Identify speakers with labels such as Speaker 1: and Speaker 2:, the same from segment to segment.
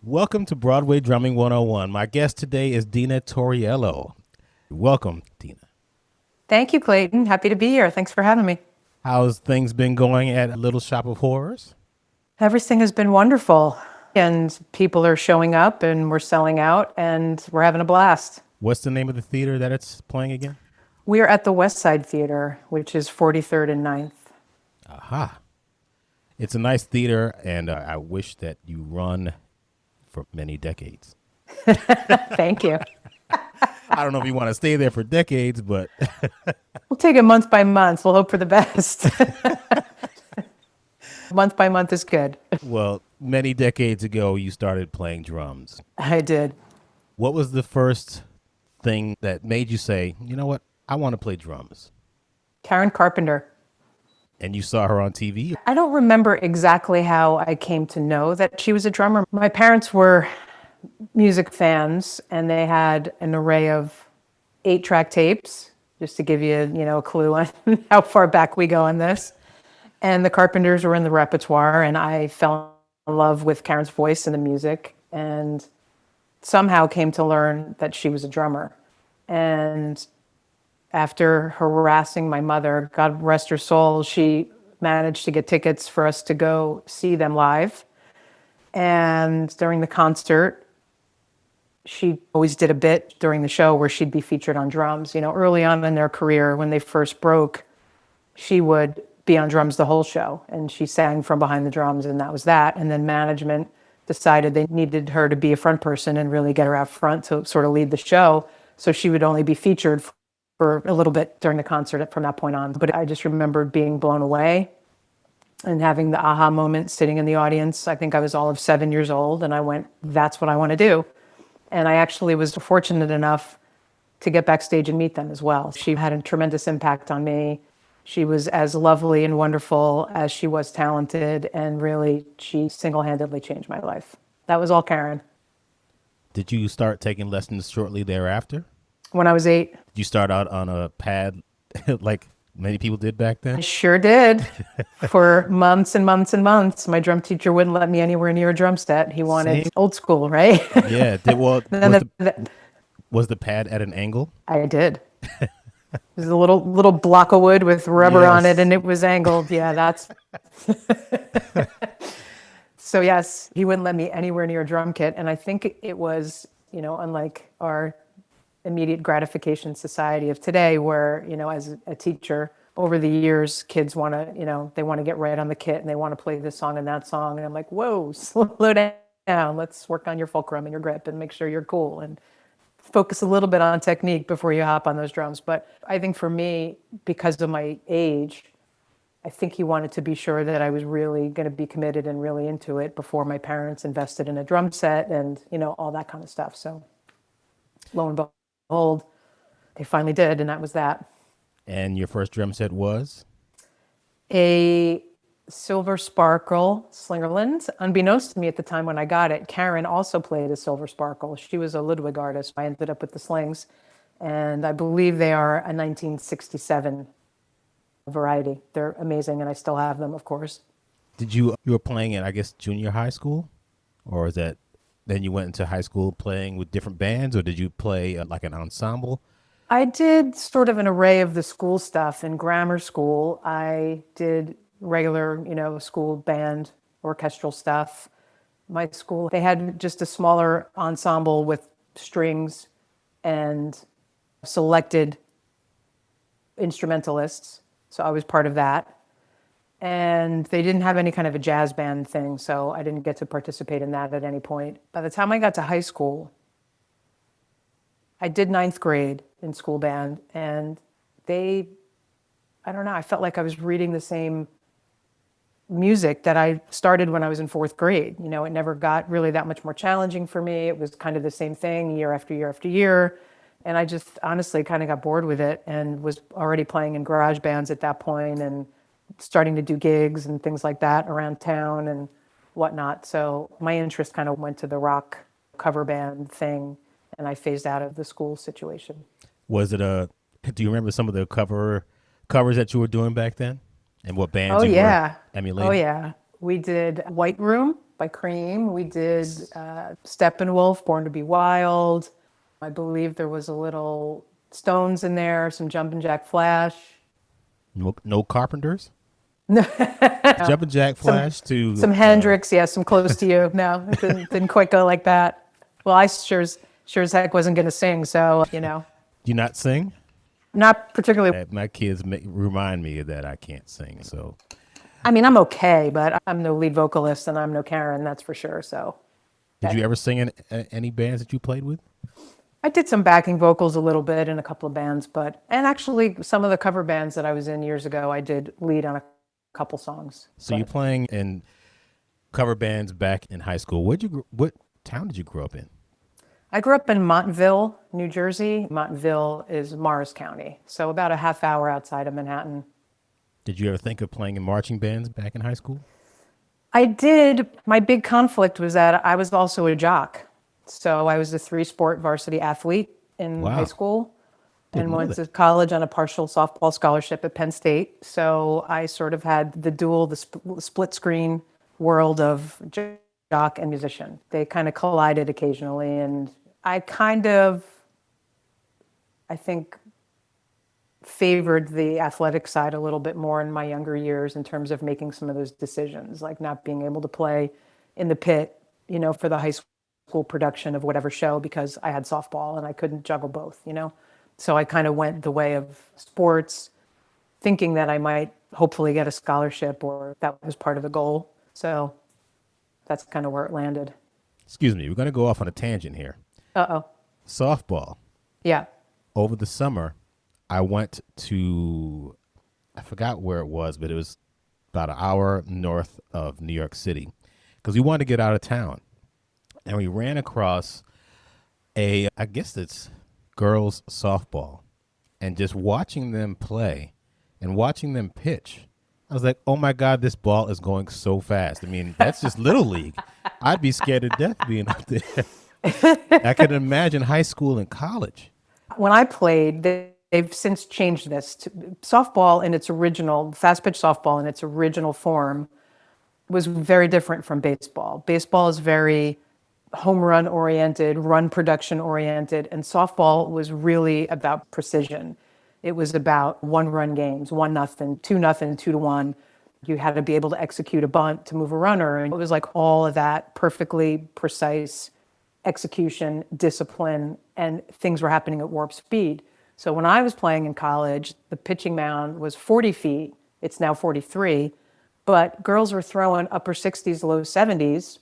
Speaker 1: Welcome to Broadway Drumming 101. My guest today is Dena Tauriello. Welcome, Dena.
Speaker 2: Thank you, Clayton. Happy to be here. Thanks for having me.
Speaker 1: How's things been going at Little Shop of Horrors?
Speaker 2: Everything has been wonderful, and people are showing up, and we're selling out, and we're having a blast.
Speaker 1: What's the name of the theater that it's playing again?
Speaker 2: We are at the Westside Theatre, which is 43rd and Ninth.
Speaker 1: Aha. It's a nice theater, and I wish that you run for many decades.
Speaker 2: Thank you.
Speaker 1: I don't know if you want to stay there for decades, but
Speaker 2: We'll take it month by month. We'll hope for the best. Month by month is good.
Speaker 1: well, many decades ago, you started playing drums.
Speaker 2: I did.
Speaker 1: What was the first thing that made you say, you know what, I want to play drums?
Speaker 2: Karen Carpenter.
Speaker 1: And you saw her on TV?
Speaker 2: I don't remember exactly how I came to know that she was a drummer. My parents were music fans, and they had an array of 8-track tapes, just to give you, a clue on how far back we go on this. And the Carpenters were in the repertoire, and I fell in love with Karen's voice and the music, and somehow came to learn that she was a drummer. And after harassing my mother, God rest her soul, she managed to get tickets for us to go see them live. And during the concert, she always did a bit during the show where she'd be featured on drums. Early on in their career, when they first broke, she would be on drums the whole show, and she sang from behind the drums, and that was that. And then management decided they needed her to be a front person and really get her out front to sort of lead the show. So she would only be featured for a little bit during the concert from that point on. But I just remembered being blown away and having the aha moment sitting in the audience. I think I was all of 7 years old, and I went, that's what I want to do. And I actually was fortunate enough to get backstage and meet them as well. She had a tremendous impact on me. She was as lovely and wonderful as she was talented, and really, she single-handedly changed my life. That was all Karen.
Speaker 1: Did you start taking lessons shortly thereafter?
Speaker 2: When I was 8,
Speaker 1: Did you start out on a pad like many people did back
Speaker 2: I
Speaker 1: then?
Speaker 2: sure did. For months and months and months, my drum teacher wouldn't let me anywhere near a drum set. He wanted
Speaker 1: Same.
Speaker 2: old school, right?
Speaker 1: Yeah. Well,
Speaker 2: Then
Speaker 1: was the pad at an angle?
Speaker 2: I did. It was a little block of wood with rubber on it,
Speaker 1: Yes.
Speaker 2: and it was angled. Yeah, that's. So yes, he wouldn't let me anywhere near a drum kit, and I think it was, unlike our immediate gratification society of today, where, as a teacher, over the years, kids want to, they want to get right on the kit and they want to play this song and that song, and I'm like, whoa, slow down. Let's work on your fulcrum and your grip and make sure you're cool and focus a little bit on technique before you hop on those drums. But I think for me, because of my age, I think he wanted to be sure that I was really going to be committed and really into it before my parents invested in a drum set and, all that kind of stuff. So lo and behold, they finally did, and that was that.
Speaker 1: And your first drum set was?
Speaker 2: A Silver Sparkle Slingerland. Unbeknownst to me at the time when I got it, Karen also played a Silver Sparkle. She was a Ludwig artist. I ended up with the slings, and I believe they are a 1967 variety. They're amazing, and I still have them, of course.
Speaker 1: You were playing at, I guess, junior high school? Or is that then you went into high school playing with different bands, or did you play like an ensemble?
Speaker 2: I did sort of an array of the school stuff. In grammar school, I did regular, school band, orchestral stuff. My school, they had just a smaller ensemble with strings and selected instrumentalists. So I was part of that. And they didn't have any kind of a jazz band thing, so I didn't get to participate in that at any point. By the time I got to high school, I did ninth grade in school band, and I don't know, I felt like I was reading the same music that I started when I was in fourth grade. It never got really that much more challenging for me. It was kind of the same thing year after year after year. And I just honestly kind of got bored with it and was already playing in garage bands at that point and starting to do gigs and things like that around town and whatnot. So my interest kind of went to the rock cover band thing, and I phased out of the school situation.
Speaker 1: Do you remember some of the covers that you were doing back then? And what bands
Speaker 2: Oh,
Speaker 1: you were
Speaker 2: yeah. Oh,
Speaker 1: emulating?
Speaker 2: yeah. We did White Room by Cream. We did Steppenwolf, Born to Be Wild. I believe there was a little Stones in there, some Jumpin' Jack Flash.
Speaker 1: No Carpenters? Jumpin' Jack
Speaker 2: Some
Speaker 1: Flash to
Speaker 2: some Hendrix, yeah, some Close to You. No, it didn't quite go like that. Well, I sure as heck wasn't going to sing, so
Speaker 1: do you not sing?
Speaker 2: not particularly.
Speaker 1: My kids remind me that I can't sing. So
Speaker 2: I mean, I'm okay, but I'm no lead vocalist and I'm no Karen, that's for sure. So
Speaker 1: did you ever sing in any bands that you played with?
Speaker 2: I did some backing vocals a little bit in a couple of bands, and actually some of the cover bands that I was in years ago, I did lead on a couple songs.
Speaker 1: So you're playing in cover bands back in high school. What town did you grow up in?
Speaker 2: I grew up in Montville, New Jersey. Montville is Morris County, so about a half hour outside of Manhattan.
Speaker 1: Did you ever think of playing in marching bands back in high school?
Speaker 2: I did. My big conflict was that I was also a jock. So I was a 3-sport varsity athlete in high school and went to college on a partial softball scholarship at Penn State. So I sort of had the split screen world of jock and musician. They kind of collided occasionally. And I think, favored the athletic side a little bit more in my younger years in terms of making some of those decisions, like not being able to play in the pit, for the high school production of whatever show because I had softball and I couldn't juggle both. So I kind of went the way of sports, thinking that I might hopefully get a scholarship or that was part of the goal. So that's kind of where it landed.
Speaker 1: Excuse me, we're going to go off on a tangent here.
Speaker 2: Uh-oh.
Speaker 1: Softball.
Speaker 2: Yeah.
Speaker 1: Over the summer, I went to, I forgot where it was, but it was about an hour north of New York City because we wanted to get out of town. And we ran across I guess it's girls softball, and just watching them play and watching them pitch, I was like, oh my God, this ball is going so fast. I mean, that's just little league. I'd be scared to death being up there. I could imagine high school and college.
Speaker 2: When I played, they've since changed this to softball in its original, fast pitch softball in its original form was very different from baseball. Baseball is very home run oriented, run production oriented, and softball was really about precision. It was about 1-run games, 1-0, 2-0, 2-1. You had to be able to execute a bunt to move a runner. And it was like all of that perfectly precise execution, discipline, and things were happening at warp speed. So when I was playing in college, the pitching mound was 40 feet. It's now 43, but girls were throwing upper 60s, low 70s,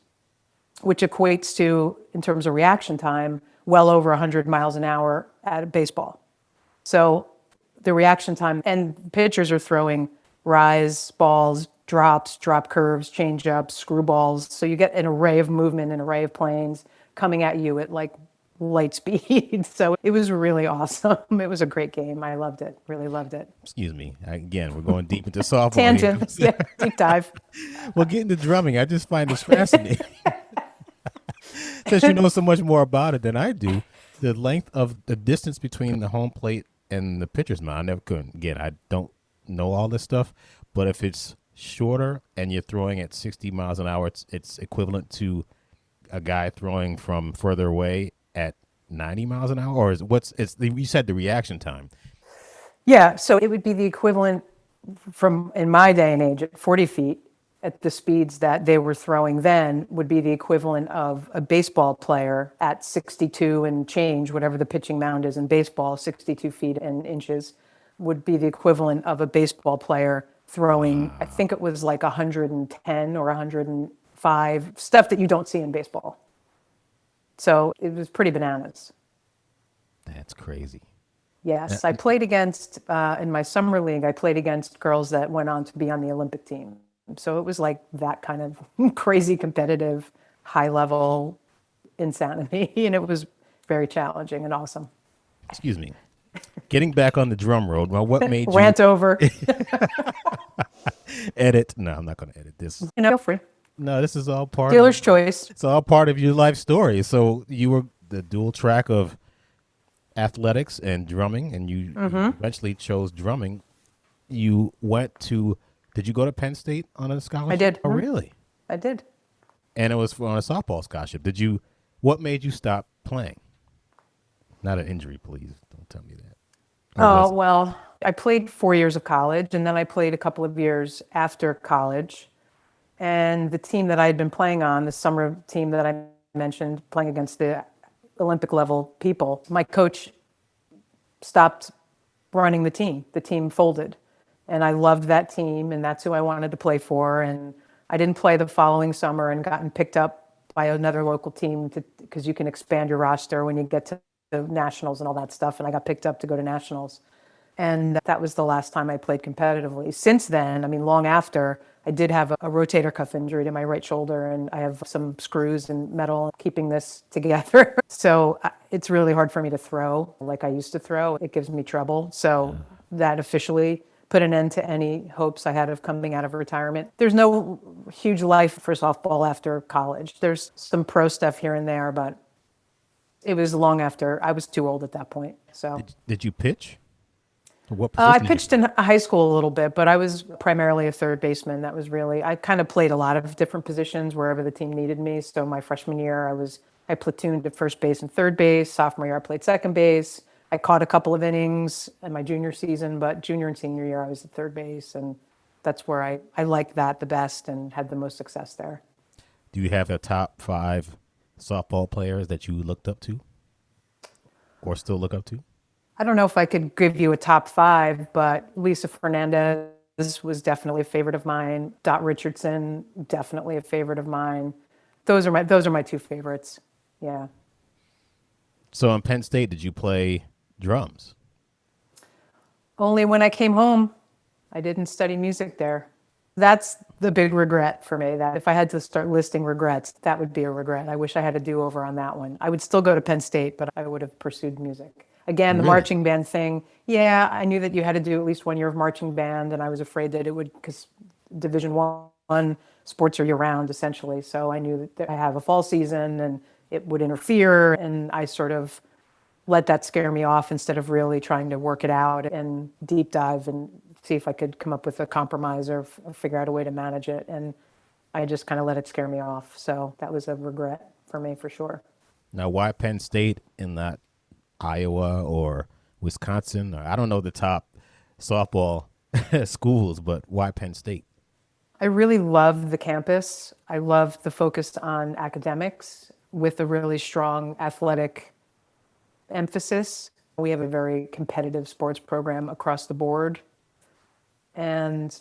Speaker 2: which equates to, in terms of reaction time, well over 100 miles an hour at baseball. So the reaction time, and pitchers are throwing rise balls, drops, drop curves, change ups, screwballs. So you get an array of movement, an array of planes coming at you at like light speed. So it was really awesome. It was a great game. I loved it. Really loved it.
Speaker 1: Excuse me. Again, we're going deep into softball.
Speaker 2: Tangent. Yeah, deep dive.
Speaker 1: Well, getting to drumming, I just find this fascinating. Since you know so much more about it than I do, the length of the distance between the home plate and the pitcher's mound, I never could. Again, I don't know all this stuff, but if it's shorter and you're throwing at 60 miles an hour, it's equivalent to a guy throwing from further away at 90 miles an hour, or you said the reaction time.
Speaker 2: Yeah, so it would be the equivalent from, in my day and age, at 40 feet, at the speeds that they were throwing then, would be the equivalent of a baseball player at 62 and change, whatever the pitching mound is in baseball, 62 feet and inches, would be the equivalent of a baseball player throwing, I think it was like 110 or 105, stuff that you don't see in baseball. So it was pretty bananas.
Speaker 1: That's crazy.
Speaker 2: Yes, I played against, in my summer league, I played against girls that went on to be on the Olympic team. So it was like that kind of crazy competitive, high level insanity. And it was very challenging and awesome.
Speaker 1: Excuse me. Getting back on the drum road. Well, what made you
Speaker 2: rant over?
Speaker 1: Edit? No, I'm not going to edit this.
Speaker 2: Feel free.
Speaker 1: No, this is all part.
Speaker 2: Dealer's choice.
Speaker 1: It's all part of your life story. So you were the dual track of athletics and drumming, and you eventually chose drumming. You went to. Did you go to Penn State on a scholarship?
Speaker 2: I did.
Speaker 1: Oh, really?
Speaker 2: I did.
Speaker 1: And it was on a softball scholarship. What made you stop playing? Not an injury, please. Don't tell me that. Or
Speaker 2: Oh,
Speaker 1: was it?
Speaker 2: well, I played 4 years of college and then I played a couple of years after college. And the team that I had been playing on, the summer team that I mentioned, playing against the Olympic level people, my coach stopped running the team. The team folded. And I loved that team, and that's who I wanted to play for. And I didn't play the following summer and gotten picked up by another local team because you can expand your roster when you get to the nationals and all that stuff. And I got picked up to go to nationals. And that was the last time I played competitively. Since then, I mean, long after, I did have a rotator cuff injury to my right shoulder, and I have some screws and metal keeping this together. So it's really hard for me to throw like I used to throw. It gives me trouble. So that officially put an end to any hopes I had of coming out of retirement. There's no huge life for softball after college. There's some pro stuff here and there, but it was long after. I was too old at that point. So.
Speaker 1: Did you pitch? What
Speaker 2: I
Speaker 1: position did you
Speaker 2: pitched
Speaker 1: play?
Speaker 2: in high school a little bit, but I was primarily a third baseman. That was really, I kind of played a lot of different positions wherever the team needed me. So my freshman year, I platooned at first base and third base. Sophomore year, I played second base. I caught a couple of innings in my junior season, but junior and senior year, I was at third base. And that's where I liked that the best and had the most success there.
Speaker 1: Do you have a top five softball players that you looked up to or still look up to?
Speaker 2: I don't know if I could give you a top five, but Lisa Fernandez was definitely a favorite of mine. Dot Richardson, definitely a favorite of mine. Those are my two favorites. Yeah.
Speaker 1: So in Penn State, did you play drums?
Speaker 2: Only when I came home, I didn't study music there. That's the big regret for me. That if I had to start listing regrets, that would be a regret. I wish I had a do-over on that one. I would still go to Penn State, but I would have pursued music. Again, the
Speaker 1: Really?
Speaker 2: marching band thing. Yeah, I knew that you had to do at least 1 year of marching band, and I was afraid that it would, because Division 1 sports are year-round essentially. So I knew that I have a fall season, and it would interfere, and I sort of let that scare me off instead of really trying to work it out and deep dive and see if I could come up with a compromise or figure out a way to manage it. And I just kind of let it scare me off. So that was a regret for me for sure.
Speaker 1: Now, why Penn State and not Iowa or Wisconsin? Or, I don't know the top softball schools, but why Penn State?
Speaker 2: I really love the campus. I love the focus on academics with a really strong athletic emphasis. We have a very competitive sports program across the board. And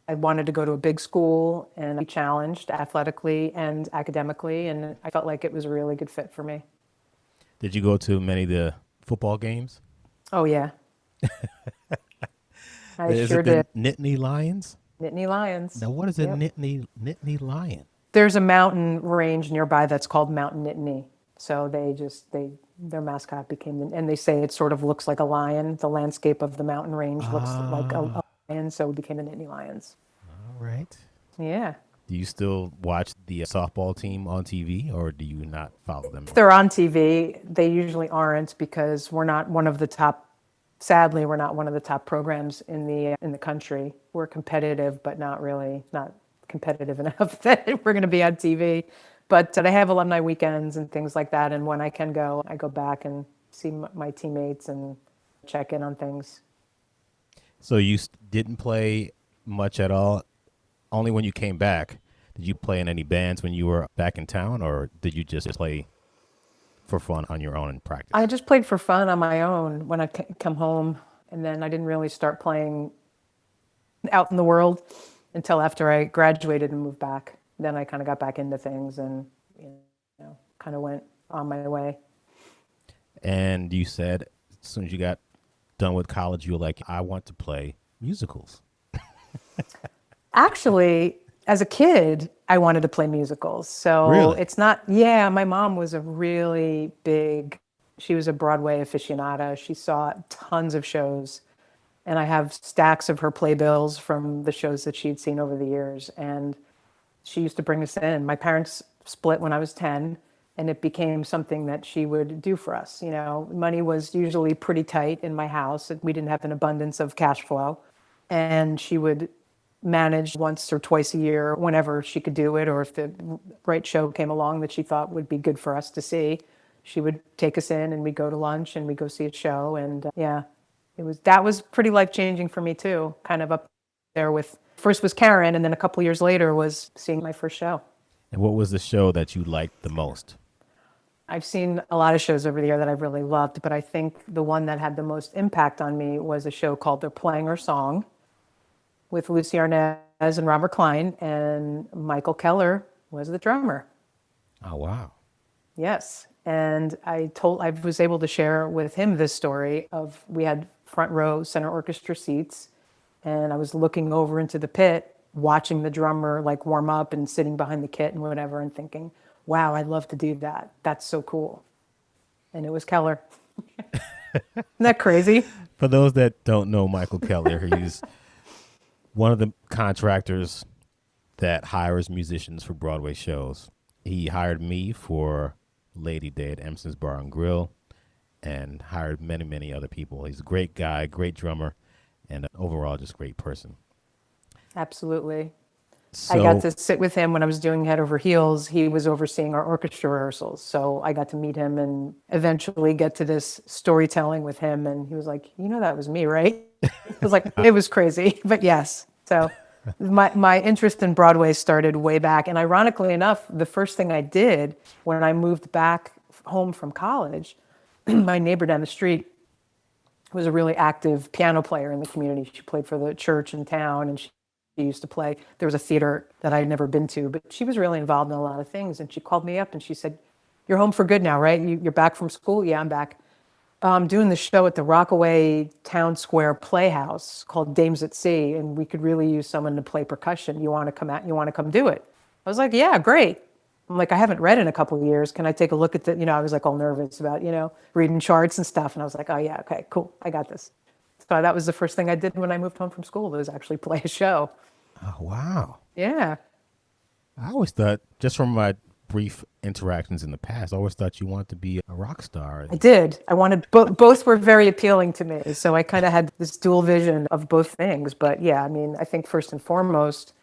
Speaker 2: I wanted to go to a big school and be challenged athletically and academically. And I felt like it was a really good fit for me.
Speaker 1: Did you go to many of the football games?
Speaker 2: Oh, yeah, I
Speaker 1: Is
Speaker 2: sure
Speaker 1: it the
Speaker 2: did.
Speaker 1: Nittany Lions?
Speaker 2: Nittany Lions.
Speaker 1: Now, what is a
Speaker 2: Yep.
Speaker 1: Nittany Lion?
Speaker 2: There's a mountain range nearby that's called Mountain Nittany. So their mascot became, and they say it sort of looks like a lion. The landscape of the mountain range looks like a
Speaker 1: Ah,
Speaker 2: lion, so it became the Nittany Lions.
Speaker 1: all right.
Speaker 2: Yeah.
Speaker 1: Do you still watch the softball team on TV, or do you not follow them?
Speaker 2: If they're on TV, they usually aren't because we're not one of the top. Sadly, we're not one of the top programs in the country. We're competitive, but not competitive enough that we're going to be on TV. But they have alumni weekends and things like that. And when I can go, I go back and see my teammates and check in on things.
Speaker 1: So you didn't play much at all. Only when you came back. Did you play in any bands when you were back in town, or did you just play for fun on your own in
Speaker 2: I
Speaker 1: practice?
Speaker 2: just played for fun on my own when I come home. And then I didn't really start playing out in the world until after I graduated and moved back. Then I kind of got back into things and kind of went on my way.
Speaker 1: And you said as soon as you got done with college, you were like, I want to play musicals.
Speaker 2: Actually, as a kid, I wanted to play musicals. So
Speaker 1: Really?
Speaker 2: it's not, yeah, my mom was a really big, she was a Broadway aficionada. She saw tons of shows. And I have stacks of her playbills from the shows that she'd seen over the years. And she used to bring us in. My parents split when I was 10, and it became something that she would do for us. You know, money was usually pretty tight in my house. We didn't have an abundance of cash flow. And she would managed once or twice a year, whenever she could do it, or if the right show came along that she thought would be good for us to see, she would take us in and we'd go to lunch and we'd go see a show. And yeah, that was pretty life changing for me too. Kind of up there with first was Karen, and then a couple years later was seeing my first show.
Speaker 1: And what was the show that you liked the most?
Speaker 2: I've seen a lot of shows over the year that I've really loved, but I think the one that had the most impact on me was a show called They're Playing Our Song with Lucy Arnaz and Robert Klein, and Michael Keller was the drummer.
Speaker 1: Oh, wow.
Speaker 2: Yes. And I was able to share with him this story of we had front row center orchestra seats, and I was looking over into the pit, watching the drummer like warm up and sitting behind the kit and whatever, and thinking, wow, I'd love to do that. That's so cool. And it was Keller. Isn't that crazy?
Speaker 1: For those that don't know Michael Keller, he's one of the contractors that hires musicians for Broadway shows. He hired me for Lady Day at Emerson's Bar and Grill and hired many, many other people. He's a great guy, great drummer, and overall just a great person.
Speaker 2: Absolutely.
Speaker 1: So,
Speaker 2: I got to sit with him when I was doing Head Over Heels. He was overseeing our orchestra rehearsals. So I got to meet him and eventually get to this storytelling with him. And he was like, you know, that was me, right? It was like, it was crazy, but yes. So my interest in Broadway started way back. And ironically enough, the first thing I did when I moved back home from college, my neighbor down the street was a really active piano player in the community. She played for the church in town, and she used to play. There was a theater that I'd never been to, but she was really involved in a lot of things. And she called me up and she said, you're home for good now, right? You're back from school? Yeah, I'm back. I'm doing the show at the Rockaway Town Square Playhouse called Dames at Sea, and we could really use someone to play percussion. You want to come out? You want to come do it? I was like, yeah, great. I'm like, I haven't read in a couple of years. Can I take a look at the, I was like all nervous about, reading charts and stuff. And I was like, oh yeah, okay, cool. I got this. So that was the first thing I did when I moved home from school, was actually play a show.
Speaker 1: oh, wow.
Speaker 2: Yeah.
Speaker 1: I always thought, just from my brief interactions in the past, I always thought you wanted to be a rock star.
Speaker 2: I did. I wanted, both were very appealing to me. So I kind of had this dual vision of both things. But yeah, I mean, I think first and foremost,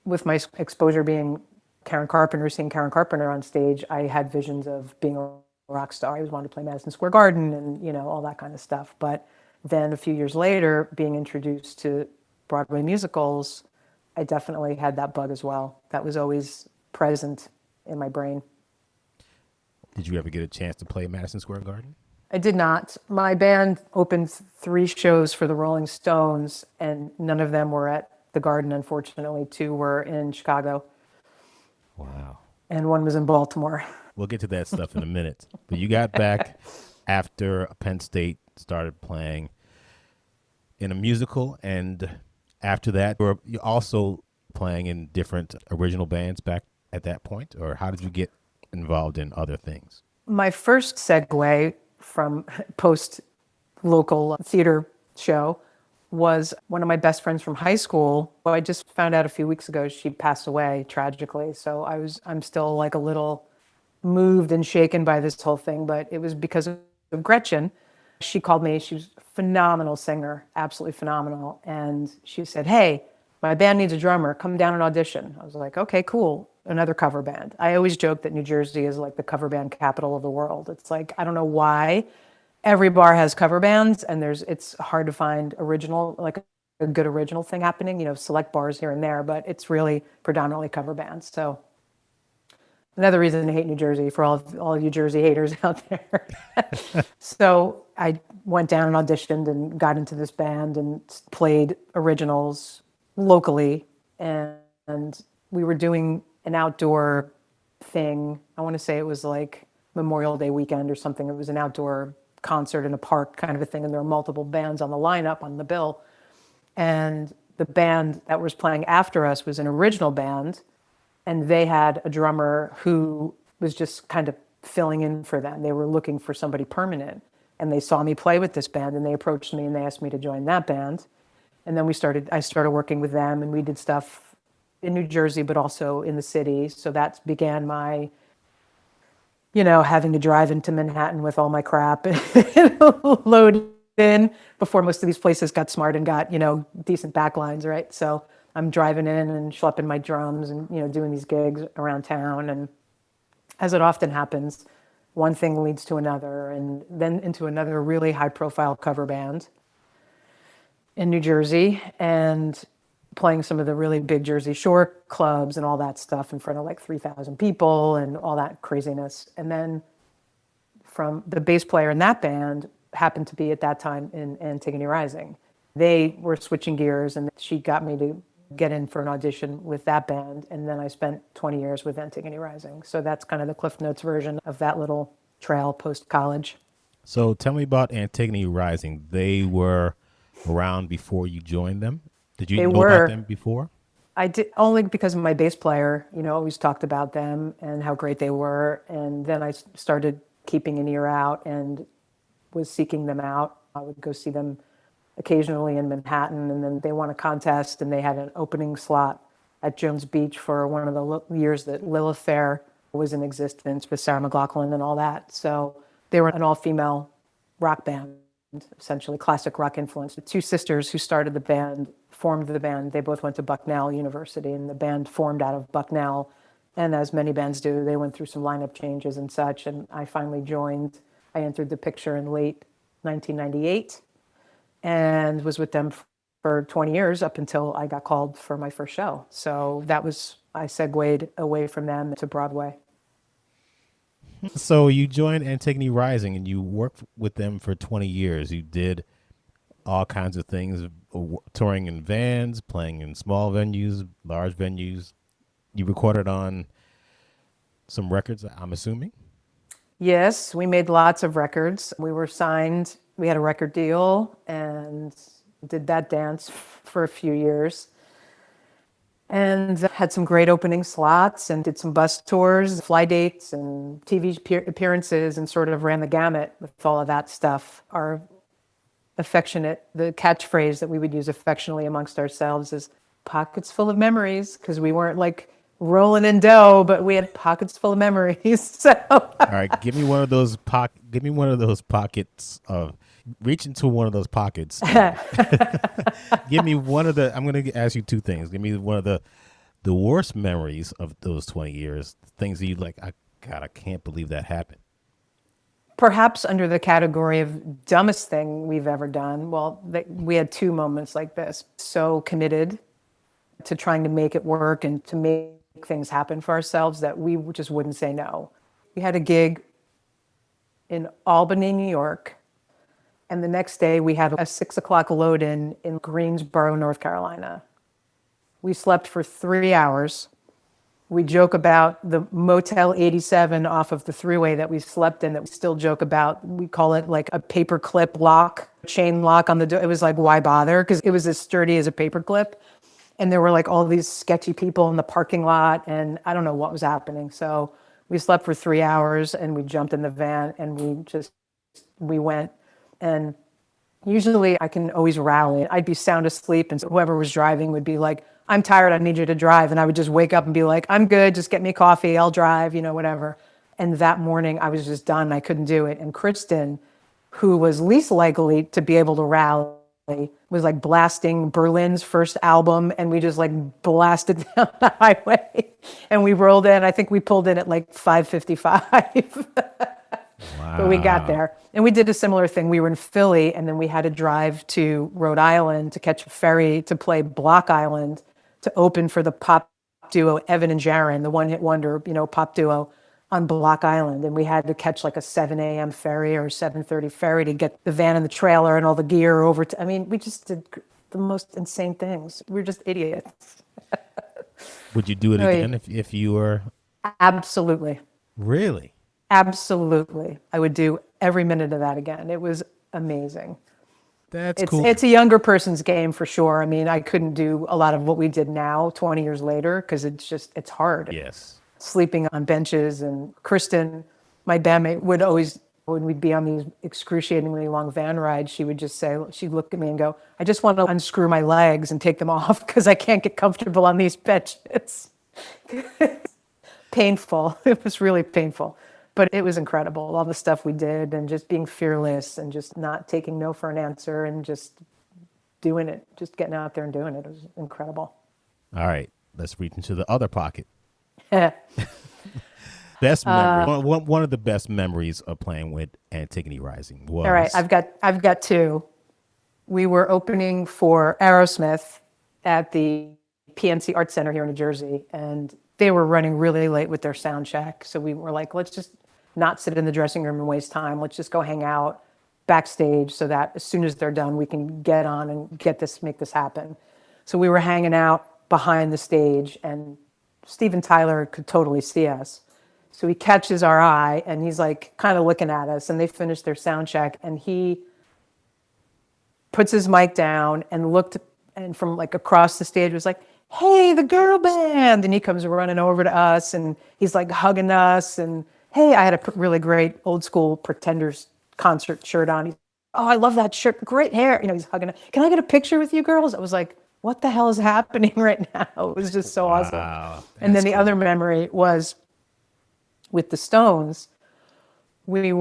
Speaker 2: with my exposure being Karen Carpenter, seeing Karen Carpenter on stage, I had visions of being a rock star. I always wanted to play Madison Square Garden and, all that kind of stuff. But then a few years later, being introduced to Broadway musicals, I definitely had that bug as well. That was always present in my brain.
Speaker 1: Did you ever get a chance to play Madison Square Garden?
Speaker 2: I did not. My band opened 3 shows for the Rolling Stones, and none of them were at the Garden, unfortunately. 2 were in Chicago.
Speaker 1: Wow.
Speaker 2: And 1 was in Baltimore.
Speaker 1: We'll get to that stuff in a minute. But you got back after Penn State started playing in a musical, and after that, you also playing in different original bands back at that point? Or how did you get involved in other things?
Speaker 2: My first segue from post-local theater show was one of my best friends from high school. Well, I just found out a few weeks ago she passed away tragically. So I'm still like a little moved and shaken by this whole thing, but it was because of Gretchen. She called me. She was a phenomenal singer, absolutely phenomenal. And she said, hey, my band needs a drummer. Come down and audition. I was like, okay, cool. Another cover band. I always joke that New Jersey is like the cover band capital of the world. It's like, I don't know why. Every bar has cover bands, and it's hard to find original, like a good original thing happening, select bars here and there, but it's really predominantly cover bands. So another reason to hate New Jersey for all you Jersey haters out there. So I went down and auditioned and got into this band and played originals locally. And we were doing an outdoor thing. I want to say it was like Memorial Day weekend or something. It was an outdoor concert in a park kind of a thing, and there were multiple bands on the lineup on the bill. And the band that was playing after us was an original band, and they had a drummer who was just kind of filling in for them. They were looking for somebody permanent, and they saw me play with this band, and they approached me and they asked me to join that band. And then I started working with them, and we did stuff in New Jersey, but also in the city. So that began my having to drive into Manhattan with all my crap and load in before most of these places got smart and got, decent backlines, right? So I'm driving in and schlepping my drums and, doing these gigs around town. And as it often happens, one thing leads to another, and then into another really high profile cover band in New Jersey, and playing some of the really big Jersey Shore clubs and all that stuff in front of like 3,000 people and all that craziness. And then from the bass player in that band happened to be at that time in Antigone Rising. They were switching gears, and she got me to get in for an audition with that band. And then I spent 20 years with Antigone Rising. So that's kind of the Cliff Notes version of that little trail post-college.
Speaker 1: So tell me about Antigone Rising. They were around before you joined them. Did you
Speaker 2: They
Speaker 1: know about
Speaker 2: were.
Speaker 1: them before?
Speaker 2: I did only because of my bass player, always talked about them and how great they were. And then I started keeping an ear out and was seeking them out. I would go see them occasionally in Manhattan, and then they won a contest, and they had an opening slot at Jones Beach for one of the years that Lilith Fair was in existence with Sarah McLachlan and all that. So they were an all-female rock band, essentially classic rock influence. The two sisters who started the band formed the band. They both went to Bucknell University, and the band formed out of Bucknell. And as many bands do, they went through some lineup changes and such. And I finally joined. I entered the picture in late 1998 and was with them for 20 years up until I got called for my first show. So I segued away from them to Broadway.
Speaker 1: So you joined Antigone Rising and you worked with them for 20 years. You did all kinds of things, touring in vans, playing in small venues, large venues. You recorded on some records, I'm assuming?
Speaker 2: Yes, we made lots of records. We were signed, we had a record deal, and did that dance for a few years. And had some great opening slots and did some bus tours, fly dates, and TV appearances, and sort of ran the gamut with all of that stuff. The catchphrase that we would use affectionately amongst ourselves is pockets full of memories, because we weren't like rolling in dough, but we had pockets full of memories. So
Speaker 1: All right, give me one of those give me one of those pockets of reach into one of those pockets. Give me one of the I'm going to ask you two things. Give me one of the worst memories of those 20 years, things that you like, I can't believe that happened.
Speaker 2: perhaps under the category of dumbest thing we've ever done, we had two moments like this. So committed to trying to make it work and to make things happen for ourselves that we just wouldn't say no. We had a gig in Albany, New York, and the next day we had a 6 o'clock load-in in Greensboro, North Carolina. We slept for 3 hours. We joke about the Motel 87 off of the thruway that we slept in that we still joke about. We call it like a paperclip lock, chain lock on the door. It was like, why bother? Because it was as sturdy as a paperclip. And there were like all these sketchy people in the parking lot, and I don't know what was happening. So we slept for 3 hours, and we jumped in the van, and we went. And usually I can always rally. I'd be sound asleep, and whoever was driving would be like, I'm tired, I need you to drive. And I would just wake up and be like, I'm good, just get me coffee, I'll drive, whatever. And that morning I was just done, I couldn't do it. And Kristen, who was least likely to be able to rally, was like blasting Berlin's first album, and we just like blasted down the highway. And we rolled in, I think we pulled in at like 5:55.
Speaker 1: Wow.
Speaker 2: But we got there. And we did a similar thing. We were in Philly, and then we had to drive to Rhode Island to catch a ferry to play Block Island to open for the pop duo Evan and Jaron, the one-hit wonder, pop duo on Block Island. And we had to catch like a 7 a.m. ferry or 7:30 ferry to get the van and the trailer and all the gear over to, we just did the most insane things. We were just idiots.
Speaker 1: Would you do it again if you were?
Speaker 2: Absolutely.
Speaker 1: Really?
Speaker 2: Absolutely. I would do every minute of that again. It was amazing.
Speaker 1: That's cool.
Speaker 2: It's a younger person's game for sure. I couldn't do a lot of what we did now 20 years later because it's hard.
Speaker 1: Yes.
Speaker 2: Sleeping on benches. And Kristen, my bandmate, would always, when we'd be on these excruciatingly long van rides, she would just say, she'd look at me and go, I just want to unscrew my legs and take them off because I can't get comfortable on these benches. Painful. It was really painful. But it was incredible, all the stuff we did and just being fearless and just not taking no for an answer and just doing it, just getting out there and doing it. It was incredible.
Speaker 1: All right, let's reach into the other pocket.
Speaker 2: All
Speaker 1: Best memory. One of the best memories of playing with Antigone Rising was.
Speaker 2: right, I've got two. We were opening for Aerosmith at the PNC Art Center here in New Jersey, and they were running really late with their sound check. So we were like, let's just not sit in the dressing room and waste time. Let's just go hang out backstage so that as soon as they're done, we can get on and make this happen. So we were hanging out behind the stage, and Steven Tyler could totally see us. So he catches our eye, and he's like kind of looking at us, and they finished their sound check, and he puts his mic down and looked, and from like across the stage was like, hey, the girl band. And he comes running over to us, and he's like hugging us. And hey, I had a really great old school Pretenders concert shirt on. He's, oh, I love that shirt. Great hair. He's hugging it. Can I get a picture with you girls? I was like, what the hell is happening right now? It was just so awesome. And then the other memory was with the Stones. We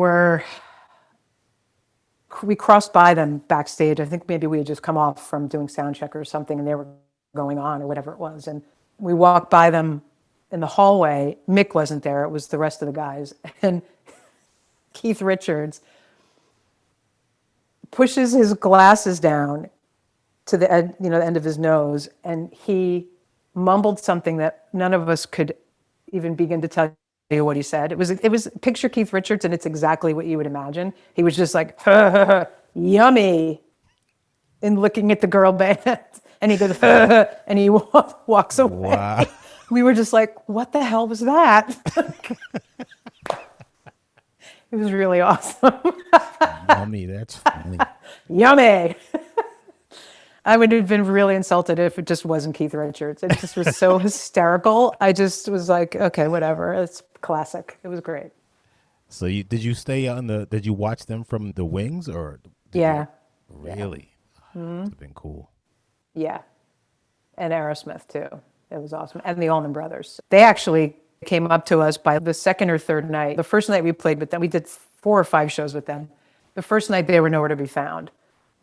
Speaker 2: crossed by them backstage. I think maybe we had just come off from doing sound check or something, and they were going on or whatever it was. And we walked by them in the hallway. Mick wasn't there. It was the rest of the guys. And Keith Richards pushes his glasses down to the end, the end of his nose, and he mumbled something that none of us could even begin to tell you what he said. It was picture Keith Richards, and it's exactly what you would imagine. He was just like, yummy, and looking at the girl band. And he goes, and he walks away.
Speaker 1: Wow.
Speaker 2: We were just like, what the hell was that? It was really awesome.
Speaker 1: Yummy, that's funny.
Speaker 2: Yummy. I would have been really insulted if it just wasn't Keith Richards. It just was so hysterical. I just was like, okay, whatever. It's classic. It was great.
Speaker 1: So did you watch them from the wings or?
Speaker 2: Yeah.
Speaker 1: Really?
Speaker 2: Yeah.
Speaker 1: That would have been cool.
Speaker 2: Yeah. And Aerosmith too. It was awesome. And the Allman Brothers. They actually came up to us by the second or third night. The first night we played with them, we did 4 or 5 shows with them. The first night they were nowhere to be found.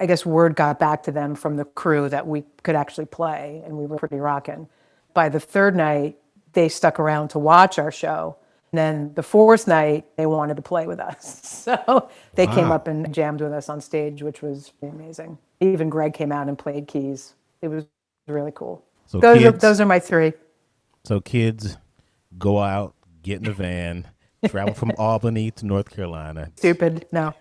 Speaker 2: I guess word got back to them from the crew that we could actually play, and we were pretty rocking. By the third night, they stuck around to watch our show. And then the fourth night, they wanted to play with us. So they came up and jammed with us on stage, which was amazing. Even Greg came out and played keys. It was really cool.
Speaker 1: So
Speaker 2: those are my 3.
Speaker 1: So kids, go out, get in the van, travel from Albany to North Carolina.
Speaker 2: Stupid, no.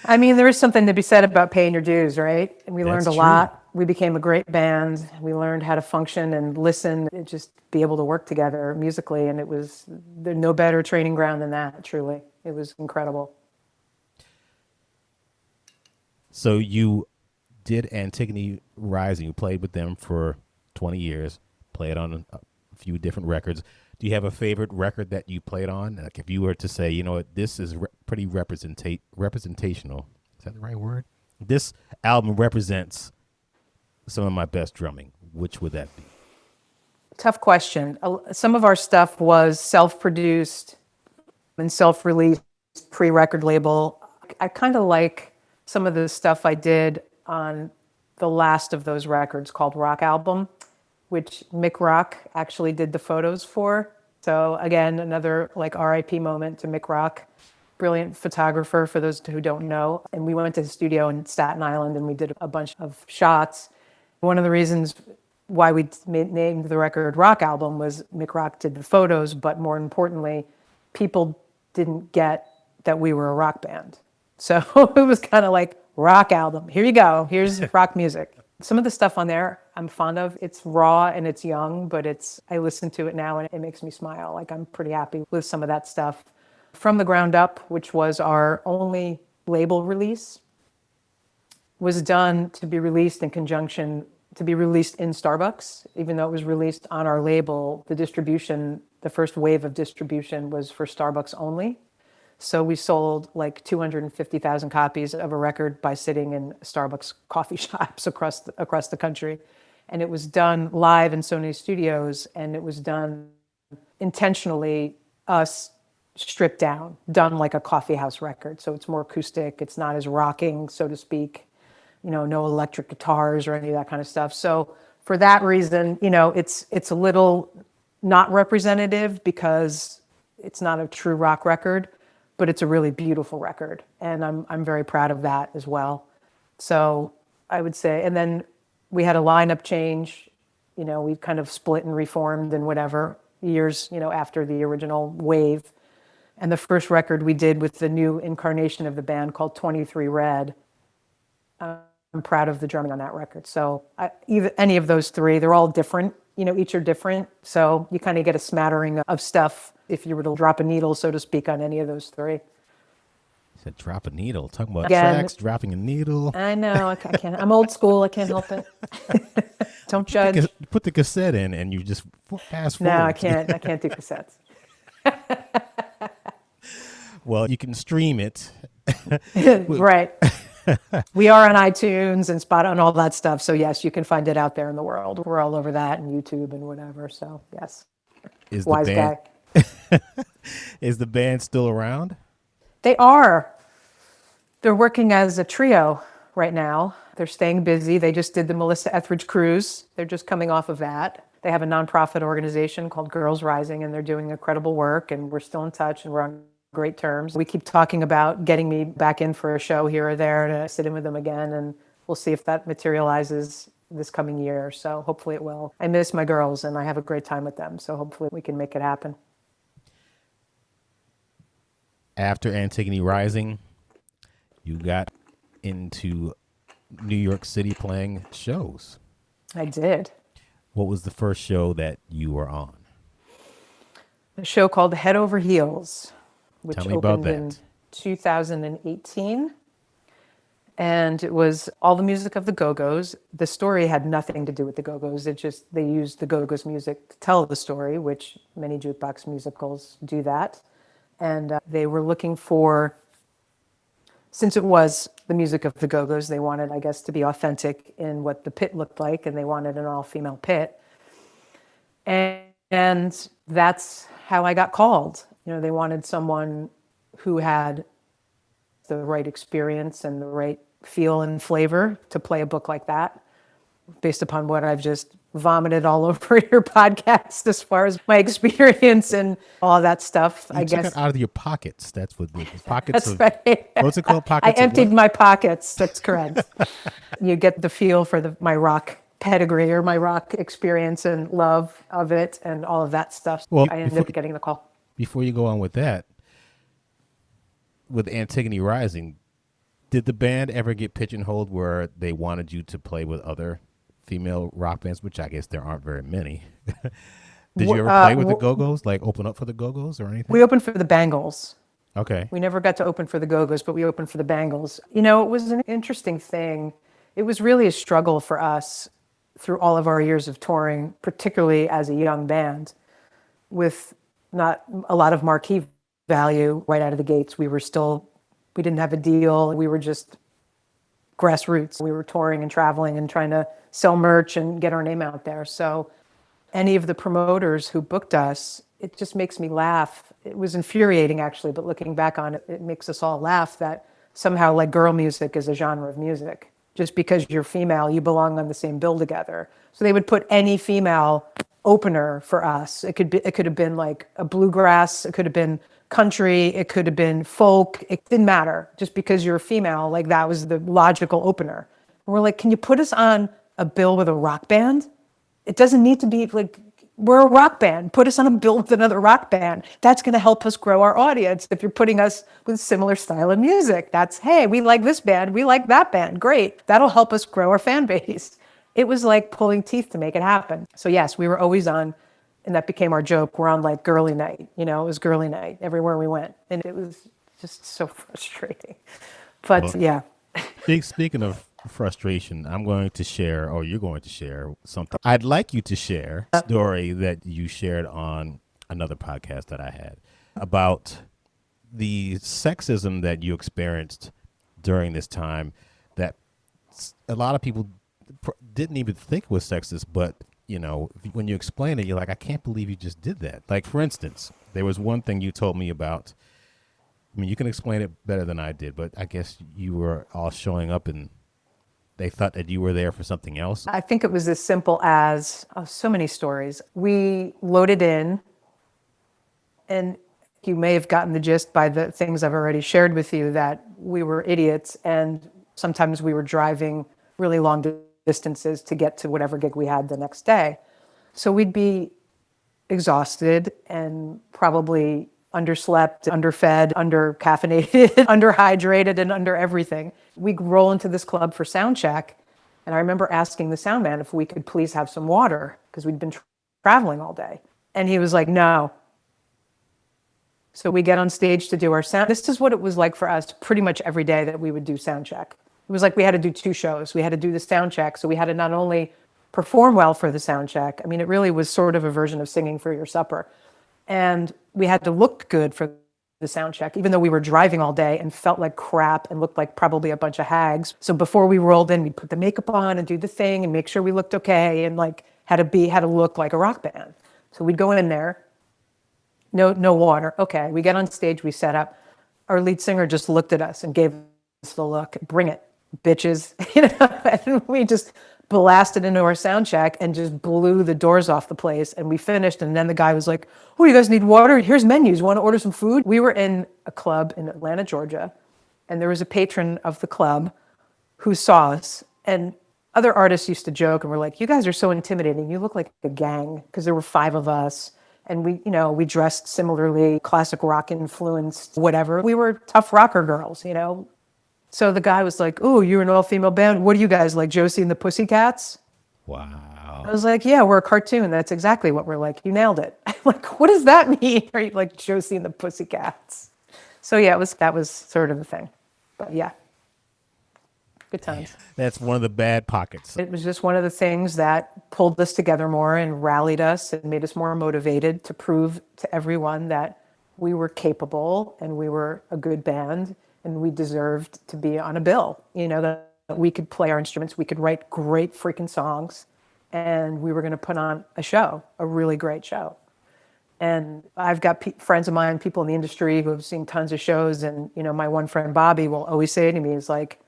Speaker 2: I mean, there is something to be said about paying your dues, right? And we learned a lot. We became a great band. We learned how to function and listen and just be able to work together musically. And there's no better training ground than that, truly. It was incredible.
Speaker 1: So you did Antigone Rising. You played with them for 20 years, played on a few different records. Do you have a favorite record that you played on? Like if you were to say, you know what, this is pretty representational. Is that the right word? This album represents some of my best drumming. Which would that be?
Speaker 2: Tough question. Some of our stuff was self-produced and self-released, pre-record label. I kind of like some of the stuff I did on the last of those records called Rock Album, which Mick Rock actually did the photos for. So again, another like RIP moment to Mick Rock, brilliant photographer for those who don't know. And we went to the studio in Staten Island and we did a bunch of shots. One of the reasons why we named the record Rock Album was Mick Rock did the photos, but more importantly, people didn't get that we were a rock band. So it was kind of like Rock Album. Here you go. Here's rock music. Some of the stuff on there I'm fond of. It's raw and it's young, but I listen to it now and it makes me smile. Like I'm pretty happy with some of that stuff. From the Ground Up, which was our only label release, was done to be released in conjunction, to be released in Starbucks. Even though it was released on our label, the first wave of distribution was for Starbucks only. So we sold like 250,000 copies of a record by sitting in Starbucks coffee shops across the country. And it was done live in Sony Studios, and it was done intentionally, us stripped down, done like a coffee house record. So it's more acoustic. It's not as rocking, so to speak. No electric guitars or any of that kind of stuff. So for that reason, it's a little not representative because it's not a true rock record, but it's a really beautiful record, and I'm very proud of that as well. So I would say, and then we had a lineup change. We kind of split and reformed and whatever years, after the original wave. And the first record we did with the new incarnation of the band called 23 Red. I'm proud of the drumming on that record. So either any of those three, they're all different. Each are different. So you kind of get a smattering of stuff if you were to drop a needle, so to speak, on any of those three.
Speaker 1: You said drop a needle. Talking about
Speaker 2: Again,
Speaker 1: tracks, dropping a needle.
Speaker 2: I know. I can't. I'm old school. I can't help it. Don't judge.
Speaker 1: Put the cassette in and you just fast forward.
Speaker 2: No, I can't. I can't do cassettes.
Speaker 1: Well, you can stream it.
Speaker 2: Right. We are on iTunes and Spot and all that stuff. So yes, you can find it out there in the world. We're all over that and YouTube and whatever. So yes. Wise guy.
Speaker 1: Is the band still around?
Speaker 2: They are. They're working as a trio right now. They're staying busy. They just did the Melissa Etheridge cruise. They're just coming off of that. They have a nonprofit organization called Girls Rising, and they're doing incredible work, and we're still in touch, and we're on great terms. We keep talking about getting me back in for a show here or there to sit in with them again, and we'll see if that materializes this coming year. So hopefully it will. I miss my girls, and I have a great time with them, so hopefully we can make it happen.
Speaker 1: After Antigone Rising, you got into New York City playing shows.
Speaker 2: I did.
Speaker 1: What was the first show that you were on?
Speaker 2: A show called Head Over Heels, which
Speaker 1: Tell me about
Speaker 2: opened in 2018. And it was all the music of the Go-Go's. The story had nothing to do with the Go-Go's. They used the Go-Go's music to tell the story, which many jukebox musicals do that. And they were looking for, since it was the music of the Go-Go's, they wanted, I guess, to be authentic in what the pit looked like, and they wanted an all-female pit. And that's how I got called. They wanted someone who had the right experience and the right feel and flavor to play a book like that, based upon what I've just vomited all over your podcast as far as my experience and all that stuff.
Speaker 1: You took it out of your pockets. That's what the pockets.
Speaker 2: That's right.
Speaker 1: What's it called? Pockets.
Speaker 2: I emptied my pockets. That's correct. You get the feel for my rock pedigree or my rock experience and love of it and all of that stuff.
Speaker 1: Well,
Speaker 2: I ended up getting the call.
Speaker 1: Before you go on with that, with Antigone Rising, did the band ever get pigeonholed where they wanted you to play with other female rock bands, which I guess there aren't very many? Did you ever play with the Go-Go's, like open up for the Go-Go's or anything?
Speaker 2: We opened for the Bangles.
Speaker 1: Okay.
Speaker 2: We never got to open for the Go-Go's, but we opened for the Bangles. It was an interesting thing. It was really a struggle for us through all of our years of touring, particularly as a young band, with not a lot of marquee value right out of the gates. We didn't have a deal. We were just grassroots. We were touring and traveling and trying to sell merch and get our name out there. So any of the promoters who booked us, it just makes me laugh. It was infuriating, actually, but looking back on it, it makes us all laugh that somehow like girl music is a genre of music. Just because you're female, you belong on the same bill together. So they would put any female opener for us. It could have been like a bluegrass, it could have been country, it could have been folk. It didn't matter. Just because you're a female, like that was the logical opener. And we're like, can you put us on a bill with a rock band? It doesn't need to be like, we're a rock band. Put us on a bill with another rock band. That's going to help us grow our audience. If you're putting us with similar style of music, that's, hey, we like this band, we like that band. Great. That'll help us grow our fan base. It was like pulling teeth to make it happen. So yes, we were always on, and that became our joke. We're on like girly night. It was girly night everywhere we went. And it was just so frustrating. But
Speaker 1: well,
Speaker 2: yeah.
Speaker 1: Speaking of frustration, I'm going to share, or you're going to share something. I'd like you to share a story that you shared on another podcast that I had about the sexism that you experienced during this time that a lot of people didn't even think was sexist, but when you explain it, you're like, I can't believe you just did that. Like, for instance, There was one thing you told me about. I mean, you can explain it better than I did, but I guess you were all showing up and they thought that you were there for something else.
Speaker 2: I think it was as simple as so many stories. We loaded in, and you may have gotten the gist by the things I've already shared with you that we were idiots, and sometimes we were driving really long distances to get to whatever gig we had the next day. So we'd be exhausted and probably underslept, underfed, undercaffeinated, underhydrated, and under everything. We'd roll into this club for sound check, and I remember asking the sound man if we could please have some water because we'd been traveling all day. And he was like, no. So we get on stage to do our sound. This is what it was like for us pretty much every day that we would do sound check. It was like we had to do two shows. We had to do the sound check, so we had to not only perform well for the sound check. I mean, it really was sort of a version of singing for your supper. And we had to look good for the sound check, even though we were driving all day and felt like crap and looked like probably a bunch of hags. So before we rolled in, we'd put the makeup on and do the thing and make sure we looked okay and like had to look like a rock band. So we'd go in there, no water. Okay, we get on stage, we set up. Our lead singer just looked at us and gave us the look, bring it, bitches. And we just blasted into our sound check and just blew the doors off the place. And we finished, and then the guy was like, oh, you guys need water? Here's menus. Want to order some food? We were in a club in Atlanta, Georgia, and there was a patron of the club who saw us. And other artists used to joke and were like, you guys are so intimidating. You look like a gang, because there were 5 of us. And we dressed similarly, classic rock influenced, whatever. We were tough rocker girls. So the guy was like, oh, you're an all-female band. What are you guys, like Josie and the Pussycats?
Speaker 1: Wow.
Speaker 2: I was like, yeah, we're a cartoon. That's exactly what we're like. You nailed it. I'm like, what does that mean? Are you like Josie and the Pussycats? So yeah, that was sort of the thing. But yeah, good times.
Speaker 1: That's one of the bad pockets.
Speaker 2: It was just one of the things that pulled us together more and rallied us and made us more motivated to prove to everyone that we were capable and we were a good band and we deserved to be on a bill. That we could play our instruments, we could write great freaking songs, and we were going to put on a show, a really great show. And I've got friends of mine, people in the industry who have seen tons of shows, and my one friend Bobby will always say to me, he's like,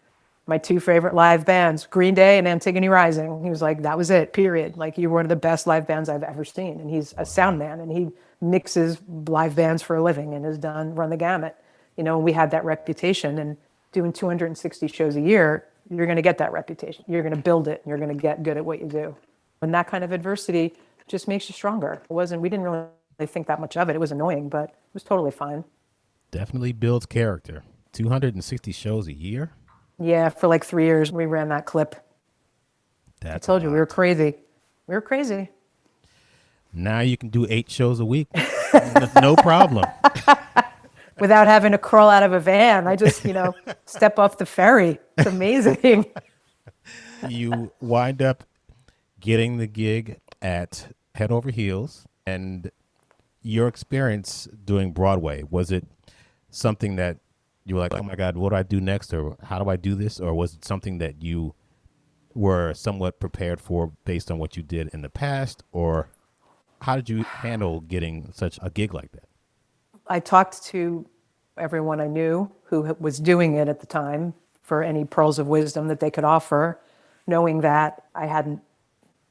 Speaker 2: my 2 favorite live bands, Green Day and Antigone Rising. He was like, that was it, period. Like, you're one of the best live bands I've ever seen. And he's a sound man, and he mixes live bands for a living and has run the gamut. We had that reputation, and doing 260 shows a year, you're going to get that reputation. You're going to build it, and you're going to get good at what you do. And that kind of adversity just makes you stronger. We didn't really think that much of it. It was annoying, but it was totally fine.
Speaker 1: Definitely builds character. 260 shows a year?
Speaker 2: Yeah, for like 3 years, we ran that clip. I told you, we were crazy. We were crazy.
Speaker 1: Now you can do 8 shows a week. No problem.
Speaker 2: Without having to crawl out of a van. I just, step off the ferry. It's amazing.
Speaker 1: You wind up getting the gig at Head Over Heels, and your experience doing Broadway, was it something that you were like, oh my God, what do I do next? Or how do I do this? Or was it something that you were somewhat prepared for based on what you did in the past? Or how did you handle getting such a gig like that?
Speaker 2: I talked to everyone I knew who was doing it at the time for any pearls of wisdom that they could offer, knowing that I hadn't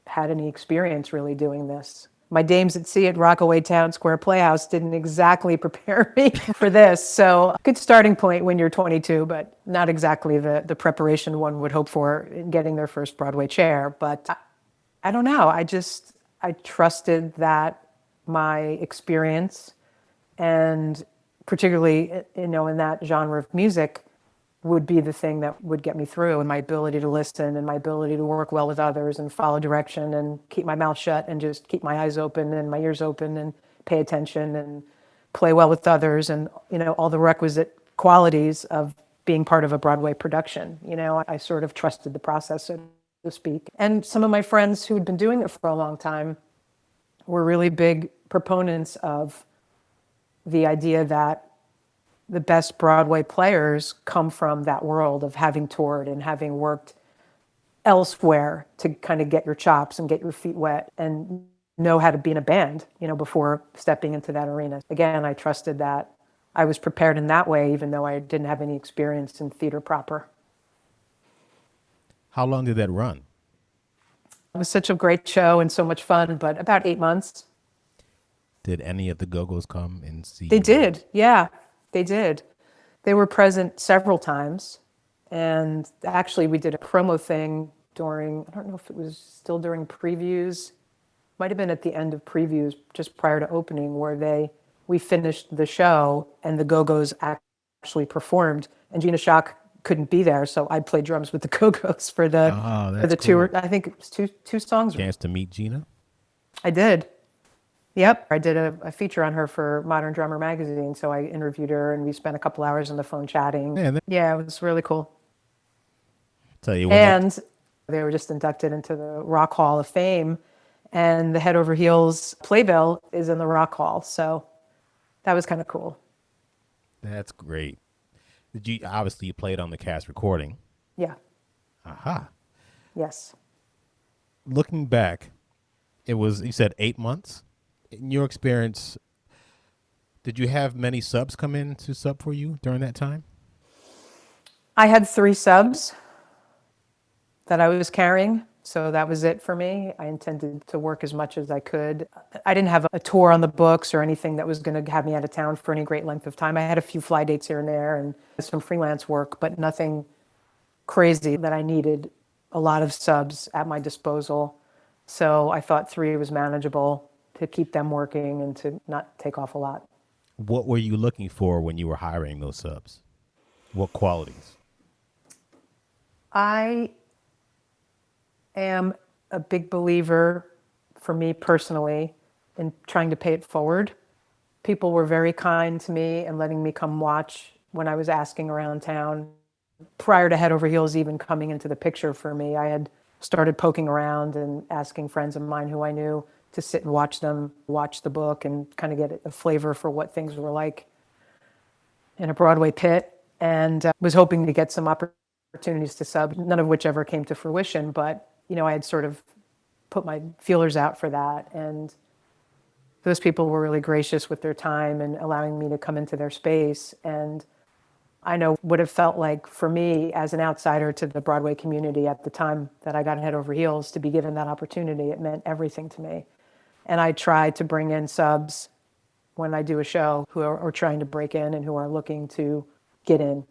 Speaker 2: had any experience really doing this. My dames at sea at Rockaway Town Square Playhouse didn't exactly prepare me for this. So good starting point when you're 22, but not exactly the preparation one would hope for in getting their first Broadway chair. But I don't know. I trusted that my experience, and particularly, in that genre of music, would be the thing that would get me through, and my ability to listen and my ability to work well with others and follow direction and keep my mouth shut and just keep my eyes open and my ears open and pay attention and play well with others and, all the requisite qualities of being part of a Broadway production. I sort of trusted the process, so to speak. And some of my friends who had been doing it for a long time were really big proponents of the idea that the best Broadway players come from that world of having toured and having worked elsewhere to kind of get your chops and get your feet wet. And know how to be in a band, before stepping into that arena. Again, I trusted that I was prepared in that way, even though I didn't have any experience in theater proper.
Speaker 1: How long did that run?
Speaker 2: It was such a great show and so much fun, but about 8 months.
Speaker 1: Did any of the Go-Go's come and see
Speaker 2: They
Speaker 1: you?
Speaker 2: did. Yeah, they did. They were present several times. And actually, we did a promo thing during, I don't know if it was still during previews, might have been at the end of previews just prior to opening, where we finished the show and the Go-Go's actually performed. And Gina Shock couldn't be there, so I played drums with the Go-Go's for the
Speaker 1: Oh,
Speaker 2: for
Speaker 1: that's
Speaker 2: the tour.
Speaker 1: cool.
Speaker 2: I think it was two songs.
Speaker 1: Chance to meet Gina?
Speaker 2: I did. Yep, I did a feature on her for Modern Drummer magazine, so I interviewed her and we spent a couple hours on the phone chatting.
Speaker 1: Man,
Speaker 2: Yeah, it was really cool.
Speaker 1: tell you when that
Speaker 2: And they were just inducted into the Rock Hall of Fame, and the Head Over Heels playbill is in the Rock Hall, so that was kind of cool.
Speaker 1: that's great. Did you obviously you played on the cast recording?
Speaker 2: Yeah,
Speaker 1: Aha.
Speaker 2: yes.
Speaker 1: Looking back, it was you said 8 months. In your experience, did you have many subs come in to sub for you during that time?
Speaker 2: I had 3 subs that I was carrying, so that was it for me. I intended to work as much as I could. I didn't have a tour on the books or anything that was going to have me out of town for any great length of time. I had a few fly dates here and there and some freelance work, but nothing crazy that I needed a lot of subs at my disposal. So I thought 3 was manageable to keep them working and to not take off a lot.
Speaker 1: What were you looking for when you were hiring those subs? What qualities?
Speaker 2: I am a big believer, for me personally, in trying to pay it forward. People were very kind to me and letting me come watch when I was asking around town. Prior to Head Over Heels even coming into the picture for me, I had started poking around and asking friends of mine who I knew to sit and watch them, watch the book, and kind of get a flavor for what things were like in a Broadway pit, and was hoping to get some opportunities to sub, none of which ever came to fruition, but I had sort of put my feelers out for that, and those people were really gracious with their time and allowing me to come into their space. And I know what it felt like for me as an outsider to the Broadway community at the time that I got Head Over Heels to be given that opportunity. It meant everything to me. And I try to bring in subs when I do a show who are trying to break in and who are looking to get in.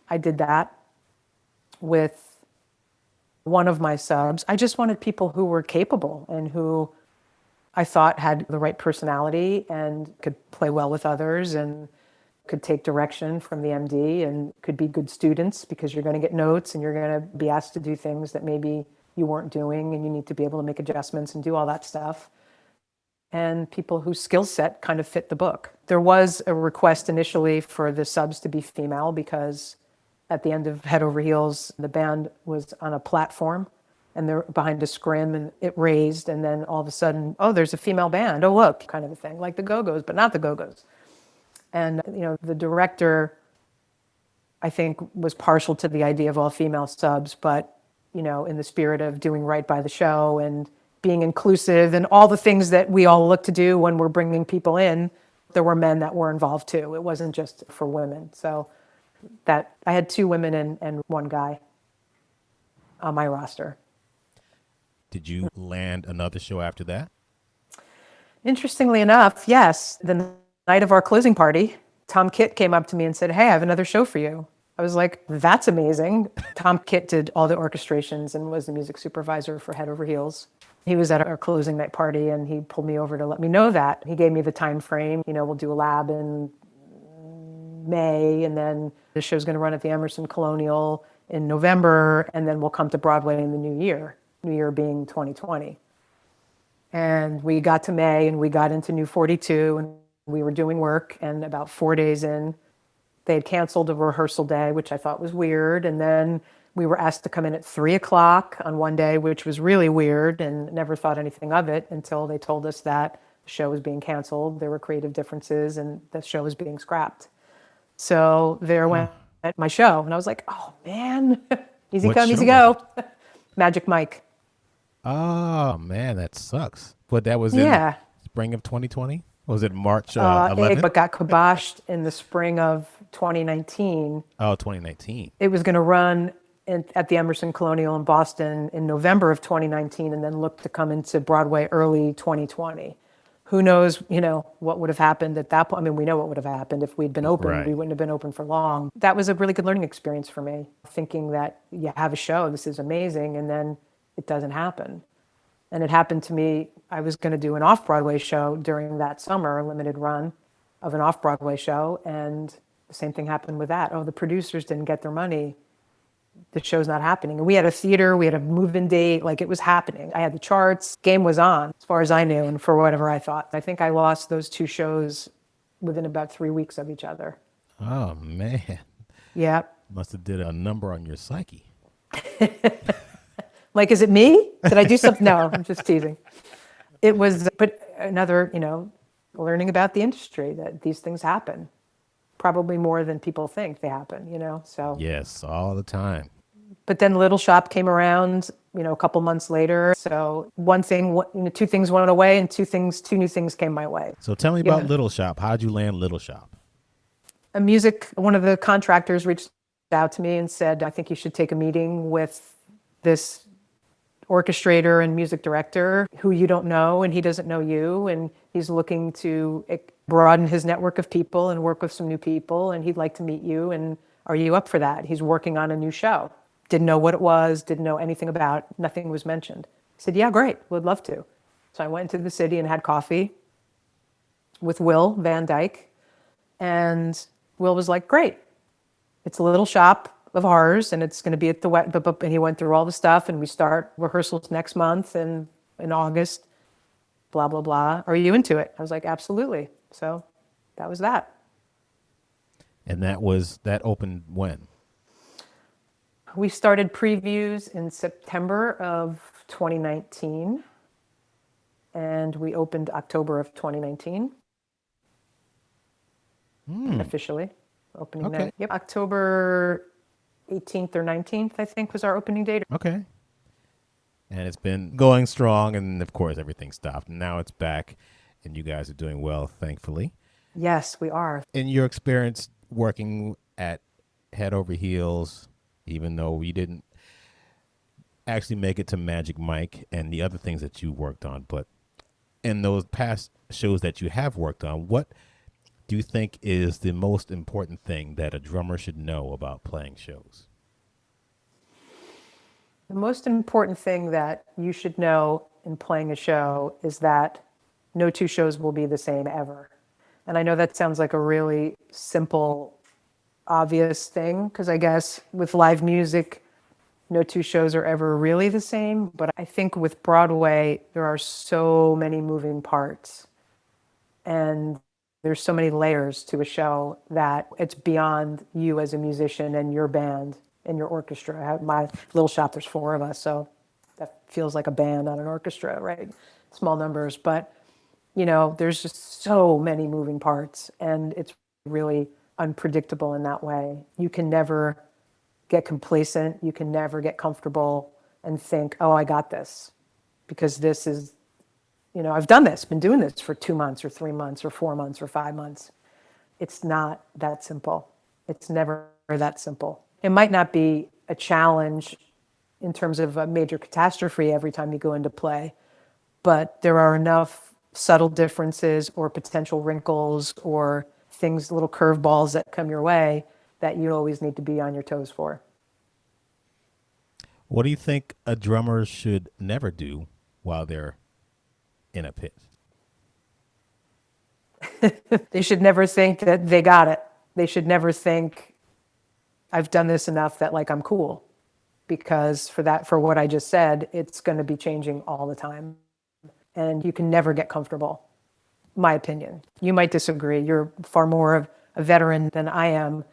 Speaker 2: I did that with one of my subs. I just wanted people who were capable and who I thought had the right personality and could play well with others and could take direction from the MD and could be good students, because you're going to get notes and you're going to be asked to do things that maybe you weren't doing and you need to be able to make adjustments and do all that stuff. And people whose skill set kind of fit the book. There was a request initially for the subs to be female, because at the end of Head Over Heels, the band was on a platform and they're behind a scrim and it raised, and then all of a sudden, oh, there's a female band. Oh, look, kind of a thing, like the Go-Go's, but not the Go-Go's. And, the director, I think, was partial to the idea of all female subs, but, in the spirit of doing right by the show and being inclusive and all the things that we all look to do when we're bringing people in, there were men that were involved too. It wasn't just for women. So that I had 2 women and 1 guy on my roster.
Speaker 1: Did you land another show after that?
Speaker 2: Interestingly enough, yes, the night of our closing party, Tom Kitt came up to me and said, "Hey, I have another show for you." I was like, "That's amazing." Tom Kitt did all the orchestrations and was the music supervisor for Head Over Heels. He was at our closing night party and he pulled me over to let me know that. He gave me the time frame. We'll do a lab in May, and then the show's going to run at the Emerson Colonial in November, and then we'll come to Broadway in the new year being 2020. And we got to May and we got into New 42 and we were doing work, and about 4 days in, they had canceled a rehearsal day, which I thought was weird. And then we were asked to come in at 3:00 on one day, which was really weird, and never thought anything of it until they told us that the show was being canceled. There were creative differences and the show was being scrapped. So there went my show. And I was like, oh man, easy
Speaker 1: What
Speaker 2: come,
Speaker 1: show
Speaker 2: easy
Speaker 1: was
Speaker 2: go. Magic Mike.
Speaker 1: Oh man, that sucks. But that was in
Speaker 2: Yeah.
Speaker 1: spring of 2020. Was it March
Speaker 2: It
Speaker 1: 11th?
Speaker 2: but got kiboshed in the spring of 2019.
Speaker 1: Oh, 2019.
Speaker 2: It was going to run at the Emerson Colonial in Boston in November of 2019 and then look to come into Broadway early 2020. Who knows, what would have happened at that point? I mean, we know what would have happened if we'd been open. We
Speaker 1: Right.
Speaker 2: wouldn't have been open for long. That was a really good learning experience for me, thinking that you have a show, this is amazing, and then it doesn't happen. And it happened to me, I was going to do an off Broadway show during that summer, a limited run of an off Broadway show. And the same thing happened with that. Oh, the producers didn't get their money. The show's not happening. And we had a theater, we had a move in date, like it was happening. I had the charts, game was on, as far as I knew, and for whatever I thought. I think I lost those two shows within about 3 weeks of each other.
Speaker 1: Oh man,
Speaker 2: Yeah.
Speaker 1: must have did a number on your psyche.
Speaker 2: Like, is it me? Did I do something? No, I'm just teasing. It was, but another, learning about the industry that these things happen, probably more than people think they happen. So,
Speaker 1: Yes, all the time.
Speaker 2: but then Little Shop came around, a couple months later. So one thing, two things went away, and two new things came my way.
Speaker 1: So tell me about
Speaker 2: Yeah.
Speaker 1: Little Shop. How'd you land Little Shop?
Speaker 2: One of the contractors reached out to me and said, I think you should take a meeting with this orchestrator and music director who you don't know and he doesn't know you, and he's looking to broaden his network of people and work with some new people, and he'd like to meet you, and are you up for that? He's working on a new show. Didn't know what it was, didn't know anything about it, nothing was mentioned. I said, yeah, great, would love to. So I went to the city and had coffee with Will Van Dyke, and Will was like, great, it's a little shop of ours, and it's going to be at the wet. And he went through all the stuff, and we start rehearsals next month and in August. Blah blah blah. Are you into it? I was like, absolutely. So that was that.
Speaker 1: And that opened when?
Speaker 2: We started previews in September of 2019, and we opened October of 2019 officially. Opening
Speaker 1: Okay.
Speaker 2: night. Yep, October 18th or 19th, I think, was our opening date.
Speaker 1: Okay. And it's been going strong, and of course everything stopped. Now it's back, and you guys are doing well, thankfully.
Speaker 2: Yes, we are.
Speaker 1: In your experience working at Head Over Heels, even though you didn't actually make it to Magic Mike and the other things that you worked on, but in those past shows that you have worked on, what do you think is the most important thing that a drummer should know about playing shows?
Speaker 2: The most important thing that you should know in playing a show is that no two shows will be the same ever. And I know that sounds like a really simple, obvious thing, because I guess with live music, no two shows are ever really the same. But I think with Broadway, there are so many moving parts. And there's so many layers to a show that it's beyond you as a musician and your band and your orchestra. My little shop, there's four of us, so that feels like a band, not an orchestra, right? Small numbers, but there's just so many moving parts, and it's really unpredictable in that way. You can never get complacent. You can never get comfortable and think, oh, I got this, because this is I've done this, been doing this for 2 months or 3 months or 4 months or 5 months. It's not that simple. It's never that simple. It might not be a challenge in terms of a major catastrophe every time you go into play, but there are enough subtle differences or potential wrinkles or things, little curveballs that come your way that you always need to be on your toes for.
Speaker 1: What do you think a drummer should never do while they're in a pit?
Speaker 2: They should never think that they got it. They should never think, I've done this enough that like I'm cool. Because for what I just said, it's going to be changing all the time. And you can never get comfortable, my opinion. You might disagree. You're far more of a veteran than I am.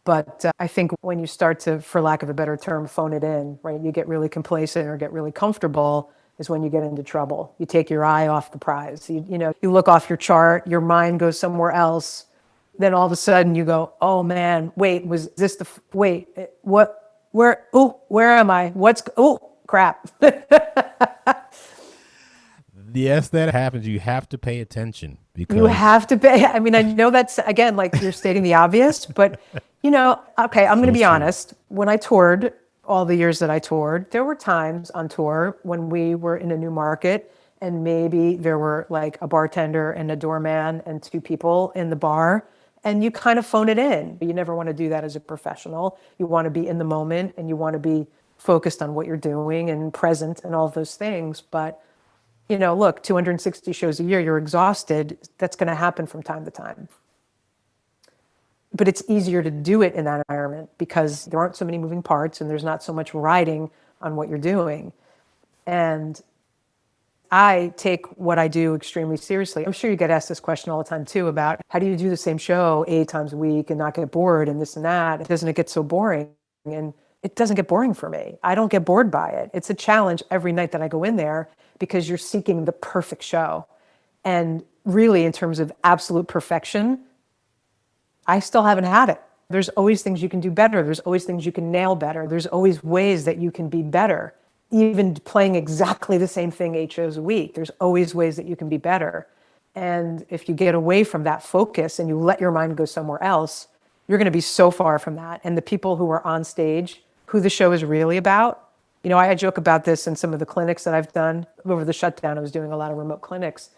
Speaker 2: But I think when you start to, for lack of a better term, phone it in, right? You get really complacent or get really comfortable is when you get into trouble. You take your eye off the prize. You look off your chart, your mind goes somewhere else. Then all of a sudden you go, oh man, wait, was this wait, what, where am I? crap.
Speaker 1: Yes, that happens. You have to pay attention
Speaker 2: You
Speaker 1: because
Speaker 2: have to pay. I mean, I know that's, again, like you're stating the obvious, but okay, I'm going to
Speaker 1: so
Speaker 2: be
Speaker 1: true.
Speaker 2: honest. When I toured, all the years that I toured, there were times on tour when we were in a new market and maybe there were like a bartender and a doorman and two people in the bar, and you kind of phone it in. You never want to do that as a professional. You want to be in the moment and you want to be focused on what you're doing and present and all those things. But look, 260 shows a year, you're exhausted. That's going to happen from time to time. But it's easier to do it in that environment because there aren't so many moving parts and there's not so much riding on what you're doing. And I take what I do extremely seriously. I'm sure you get asked this question all the time too about how do you do the same show 8 times a week and not get bored and this and that? Doesn't it get so boring? And it doesn't get boring for me. I don't get bored by it. It's a challenge every night that I go in there because you're seeking the perfect show. And really, in terms of absolute perfection, I still haven't had it. There's always things you can do better. There's always things you can nail better. There's always ways that you can be better. Even playing exactly the same thing 8 shows a week, there's always ways that you can be better. And if you get away from that focus and you let your mind go somewhere else, you're going to be so far from that. And the people who are on stage, who the show is really about, I joke about this in some of the clinics that I've done. Over the shutdown, I was doing a lot of remote clinics,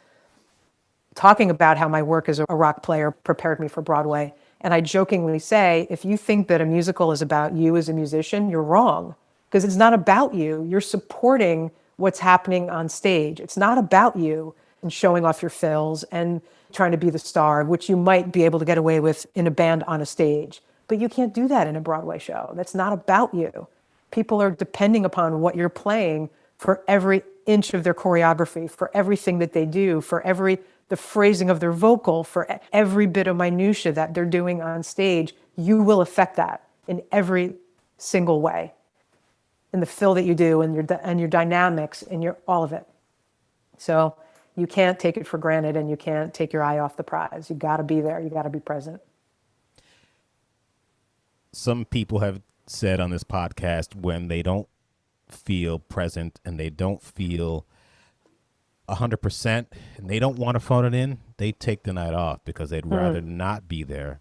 Speaker 2: talking about how my work as a rock player prepared me for Broadway. And I jokingly say, if you think that a musical is about you as a musician, you're wrong. Because it's not about you. You're supporting what's happening on stage. It's not about you and showing off your fills and trying to be the star, which you might be able to get away with in a band on a stage. But you can't do that in a Broadway show. That's not about you. People are depending upon what you're playing for every inch of their choreography, for everything that they do, for the phrasing of their vocal, for every bit of minutia that they're doing on stage. You will affect that in every single way, in the fill that you do, and your dynamics, and your all of it. So you can't take it for granted, and you can't take your eye off the prize. You got to be there. You got to be present.
Speaker 1: Some people have said on this podcast when they don't feel present and they don't feel 100% and they don't want to phone it in, they take the night off because they'd rather not be there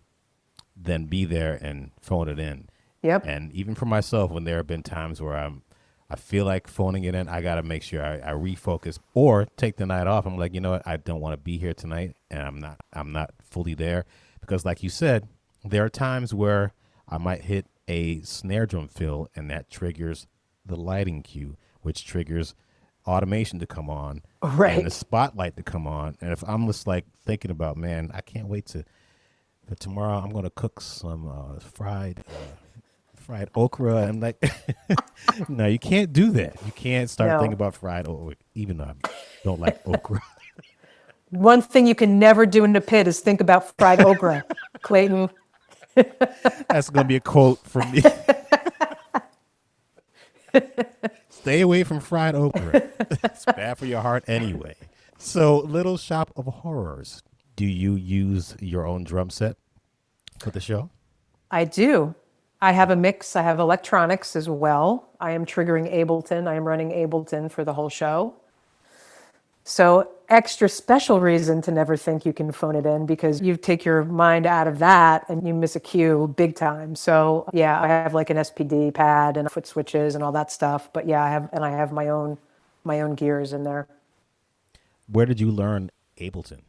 Speaker 1: than be there and phone it in.
Speaker 2: Yep.
Speaker 1: And even for myself, when there have been times where I feel like phoning it in, I got to make sure I refocus or take the night off. I'm like, you know what? I don't want to be here tonight, and I'm not fully there because, like you said, there are times where I might hit a snare drum fill, and that triggers the lighting cue, which triggers automation to come on,
Speaker 2: right,
Speaker 1: and the spotlight to come on. And if I'm just like thinking about, man, I can't wait for tomorrow. I'm going to cook some fried okra. I'm like, no, you can't do that. You can't start thinking about fried okra, even though I don't like okra.
Speaker 2: One thing you can never do in the pit is think about fried okra, Clayton.
Speaker 1: That's going to be a quote from me. Stay away from fried okra. It's bad for your heart anyway. So, Little Shop of Horrors. Do you use your own drum set for the show?
Speaker 2: I do. I have a mix. I have electronics as well. I am triggering Ableton. I am running Ableton for the whole show. So extra special reason to never think you can phone it in because you take your mind out of that and you miss a cue big time. So yeah, I have like an SPD pad and foot switches and all that stuff. But yeah, I have my own gears in there.
Speaker 1: Where did you learn Ableton?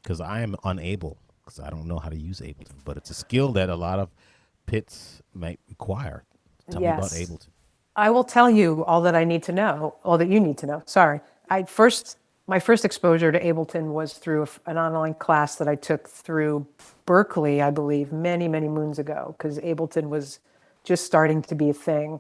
Speaker 1: Because I am unable, because I don't know how to use Ableton, but it's a skill that a lot of pits might require. Tell me about Ableton.
Speaker 2: I will tell you all that I need to know, all that you need to know. Sorry. My first exposure to Ableton was through an online class that I took through Berkeley, I believe, many, many moons ago, because Ableton was just starting to be a thing.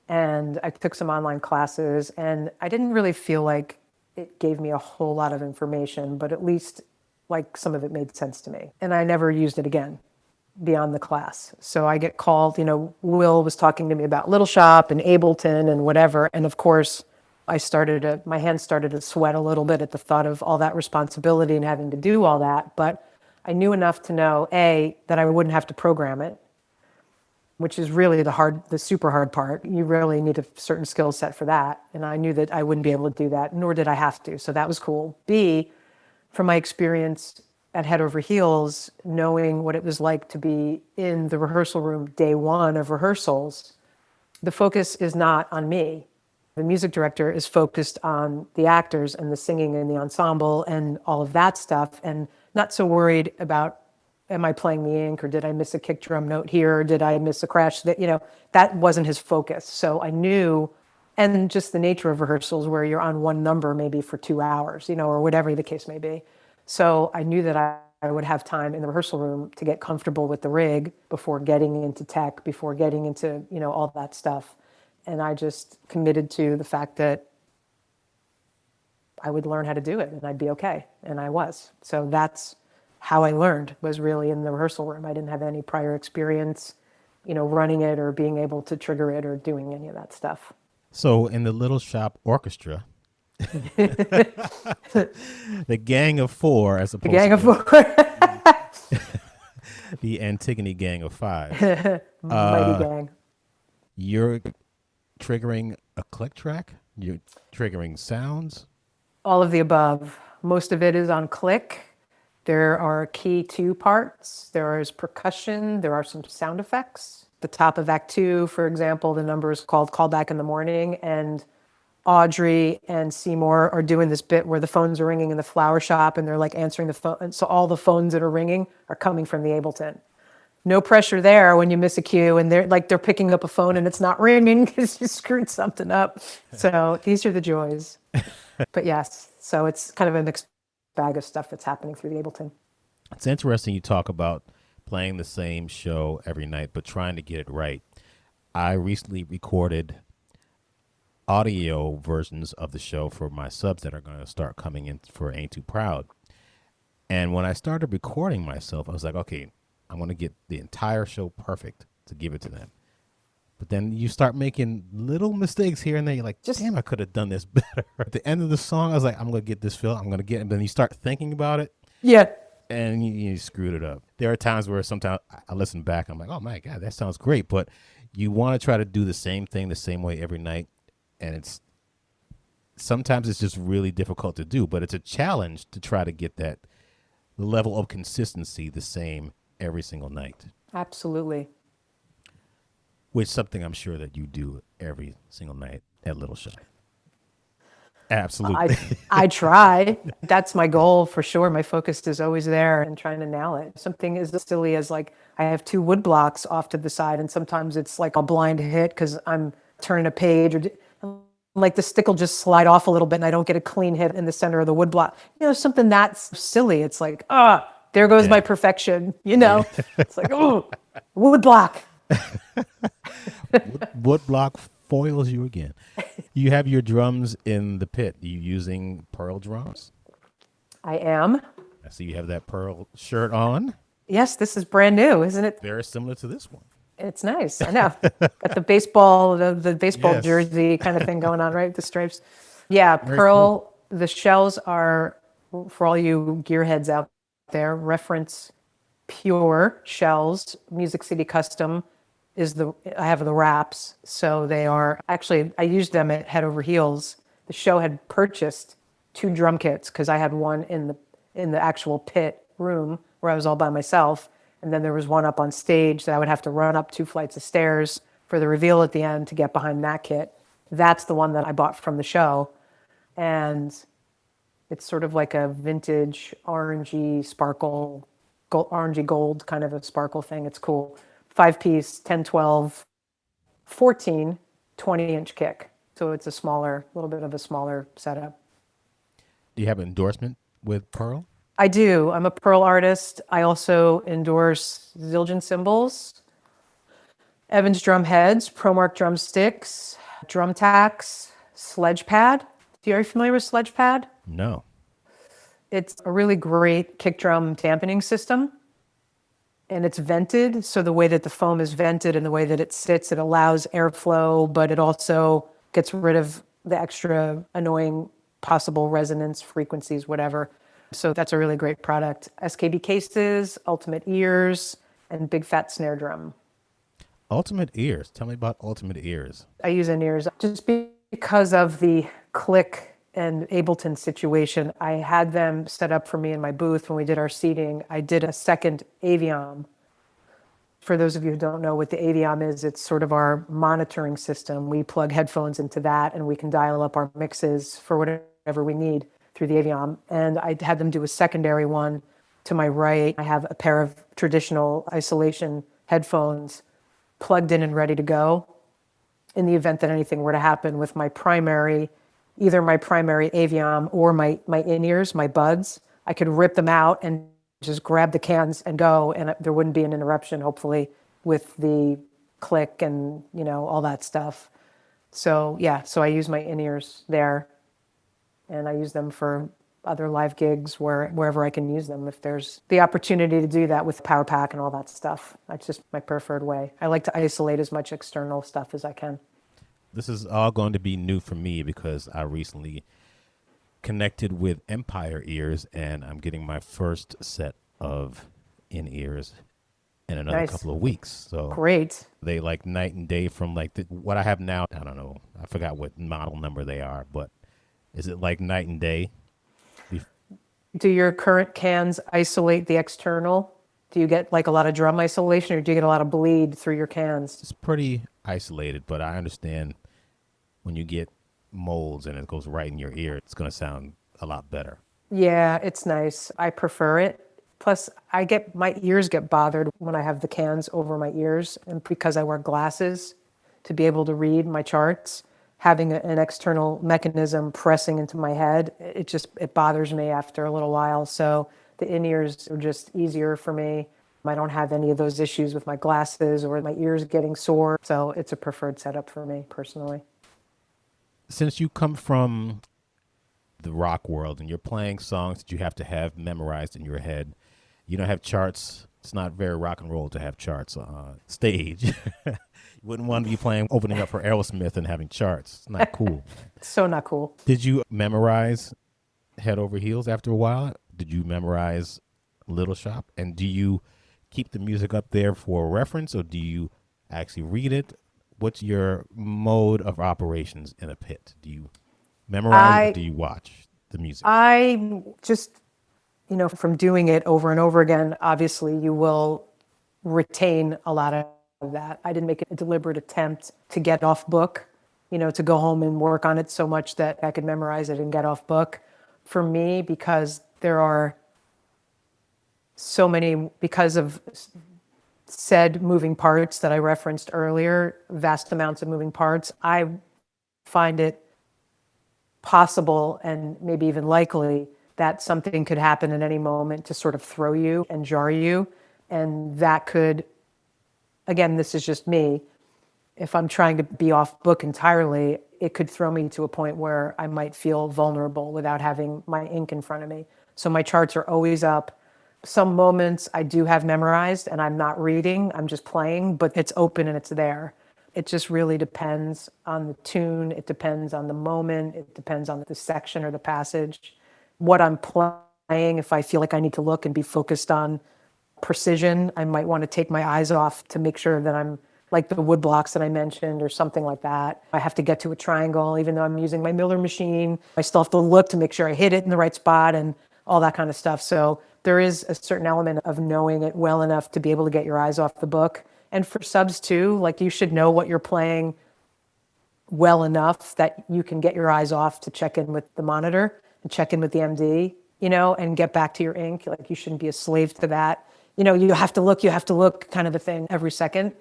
Speaker 2: And I took some online classes, and I didn't really feel like it gave me a whole lot of information, but at least like some of it made sense to me. And I never used it again beyond the class. So I get called, Will was talking to me about Little Shop and Ableton and whatever. And of course, my hands started to sweat a little bit at the thought of all that responsibility and having to do all that. But I knew enough to know, A, that I wouldn't have to program it. which is really the super hard part. You really need a certain skill set for that. And I knew that I wouldn't be able to do that, nor did I have to. So that was cool. B, from my experience at Head Over Heels, knowing what it was like to be in the rehearsal room day one of rehearsals, the focus is not on me. The music director is focused on the actors and the singing and the ensemble and all of that stuff, and not so worried about, am I playing the ink, or did I miss a kick drum note here, or did I miss a crash? That wasn't his focus. So I knew, and just the nature of rehearsals where you're on one number maybe for 2 hours, or whatever the case may be. So I knew that I would have time in the rehearsal room to get comfortable with the rig before getting into tech, before getting into, all that stuff. And I just committed to the fact that I would learn how to do it and I'd be okay. And I was. So that's how I learned, was really in the rehearsal room. I didn't have any prior experience, running it or being able to trigger it or doing any of that stuff.
Speaker 1: So in the Little Shop Orchestra, the Gang of Four, as opposed
Speaker 2: The Gang of Four.
Speaker 1: the Antigone Gang of Five,
Speaker 2: Mighty gang.
Speaker 1: you're triggering a click track? You're triggering sounds?
Speaker 2: All of the above. Most of it is on click. There are key 2 parts. There is percussion. There are some sound effects. The top of Act 2, for example, the number is called Call Back in the Morning, and Audrey and Seymour are doing this bit where the phones are ringing in the flower shop and they're like answering the phone. So all the phones that are ringing are coming from the Ableton. No pressure there when you miss a cue and they're picking up a phone and it's not ringing because you screwed something up. So these are the joys. But yes, so it's kind of a mixed bag of stuff that's happening through the Ableton.
Speaker 1: It's interesting you talk about playing the same show every night, but trying to get it right. I recently recorded audio versions of the show for my subs that are going to start coming in for Ain't Too Proud. And when I started recording myself, I was like, okay, I'm going to get the entire show perfect to give it to them. But then you start making little mistakes here and there. You're like, damn, I could have done this better. At the end of the song, I was like, I'm going to get this feel. I'm going to get it. And then you start thinking about it.
Speaker 2: Yeah.
Speaker 1: And you screwed it up. There are times where sometimes I listen back and I'm like, oh my God, that sounds great. But you want to try to do the same thing the same way every night. And sometimes it's just really difficult to do, but it's a challenge to try to get the level of consistency the same every single night.
Speaker 2: Absolutely.
Speaker 1: Which is something I'm sure that you do every single night at Little Shop. Absolutely.
Speaker 2: I try. That's my goal for sure. My focus is always there and trying to nail it. Something as silly as like I have 2 wood blocks off to the side and sometimes it's like a blind hit because I'm turning a page or like the stick will just slide off a little bit and I don't get a clean hit in the center of the wood block. Something that's silly. It's like, there goes my perfection. It's like, wood block.
Speaker 1: Wood block foils you again. You have your drums in the pit. Are you using pearl drums?
Speaker 2: I am.
Speaker 1: I see you have that pearl shirt on.
Speaker 2: Yes, this is brand new, isn't it?
Speaker 1: Very similar to this one.
Speaker 2: It's nice. I know. Got the baseball, the baseball
Speaker 1: Yes.
Speaker 2: jersey kind of thing going on, right? The stripes. Yeah,
Speaker 1: Very
Speaker 2: pearl.
Speaker 1: cool.
Speaker 2: The shells are, for all you gearheads out there, reference pure shells. Music City Custom I have the wraps. So they are, actually, I used them at Head Over Heels. The show had purchased 2 drum kits because I had one in the actual pit room where I was all by myself. And then there was one up on stage that I would have to run up 2 flights of stairs for the reveal at the end to get behind that kit. That's the one that I bought from the show. And it's sort of like a vintage orangey sparkle, orangey gold kind of a sparkle thing. It's cool. 5-piece, 10, 12, 14, 20-inch kick. So it's a little bit of a smaller setup.
Speaker 1: Do you have an endorsement with Pearl?
Speaker 2: I do. I'm a Pearl artist. I also endorse Zildjian cymbals, Evans drum heads, Promark drumsticks, drum tacks, sledge pad. Are you familiar with sledge pad?
Speaker 1: No.
Speaker 2: It's a really great kick drum dampening system. And it's vented. So the way that the foam is vented and the way that it sits, it allows airflow, but it also gets rid of the extra annoying possible resonance, frequencies, whatever. So that's a really great product. SKB cases, ultimate ears, and big fat snare drum.
Speaker 1: Ultimate Ears. Tell me about Ultimate Ears.
Speaker 2: I use in-ears just because of the click and Ableton situation. I had them set up for me in my booth when we did our seating. I did a second Aviom. For those of you who don't know what the Aviom is, it's sort of our monitoring system. We plug headphones into that and we can dial up our mixes for whatever we need through the Aviom. And I had them do a secondary one to my right. I have a pair of traditional isolation headphones plugged in and ready to go in the event that anything were to happen with my primary, either my primary Aviom or my in-ears, my buds. I could rip them out and just grab the cans and go, and there wouldn't be an interruption, hopefully, with the click and, all that stuff. So, yeah, so I use my in-ears there, and I use them for other live gigs wherever I can use them if there's the opportunity to do that with Power Pack and all that stuff. That's just my preferred way. I like to isolate as much external stuff as I can.
Speaker 1: This is all going to be new for me because I recently connected with Empire Ears, and I'm getting my first set of in-ears in another
Speaker 2: Nice.
Speaker 1: couple of weeks. So
Speaker 2: Great.
Speaker 1: they like night and day from like what I have now. I don't know. I forgot what model number they are, but is it like night and day?
Speaker 2: Do your current cans isolate the external? Do you get like a lot of drum isolation, or do you get a lot of bleed through your cans?
Speaker 1: It's pretty isolated, but I understand when you get molds and it goes right in your ear, it's going to sound a lot better.
Speaker 2: Yeah, it's nice. I prefer it. Plus, my ears get bothered when I have the cans over my ears, and because I wear glasses to be able to read my charts, having an external mechanism pressing into my head, it bothers me after a little while. So the in-ears are just easier for me. I don't have any of those issues with my glasses or my ears getting sore. So it's a preferred setup for me personally.
Speaker 1: Since you come from the rock world and you're playing songs that you have to have memorized in your head, you don't have charts. It's not very rock and roll to have charts on stage. You wouldn't want to be playing opening up for Aerosmith and having charts. It's not cool.
Speaker 2: It's so not cool.
Speaker 1: Did you memorize Head Over Heels after a while? Did you memorize Little Shop? And do you keep the music up there for reference, or do you actually read it? What's your mode of operations in a pit? Do you memorize or do you watch the music?
Speaker 2: I just, from doing it over and over again, obviously you will retain a lot of that. I didn't make a deliberate attempt to get off book, to go home and work on it so much that I could memorize it and get off book. For me, because there are so many, because of said moving parts that I referenced earlier, vast amounts of moving parts, I find it possible and maybe even likely that something could happen at any moment to sort of throw you and jar you. And that could, again, this is just me, if I'm trying to be off book entirely, it could throw me to a point where I might feel vulnerable without having my ink in front of me. So my charts are always up. Some moments I do have memorized and I'm not reading, I'm just playing, but it's open and it's there. It just really depends on the tune. It depends on the moment. It depends on the section or the passage. What I'm playing, if I feel like I need to look and be focused on precision, I might want to take my eyes off to make sure that I'm like the wood blocks that I mentioned or something like that. I have to get to a triangle, even though I'm using my Miller machine. I still have to look to make sure I hit it in the right spot and all that kind of stuff. So there is a certain element of knowing it well enough to be able to get your eyes off the book. And for subs too, like you should know what you're playing well enough that you can get your eyes off to check in with the monitor and check in with the MD, and get back to your ink. Like you shouldn't be a slave to that. You have to look kind of a thing every second.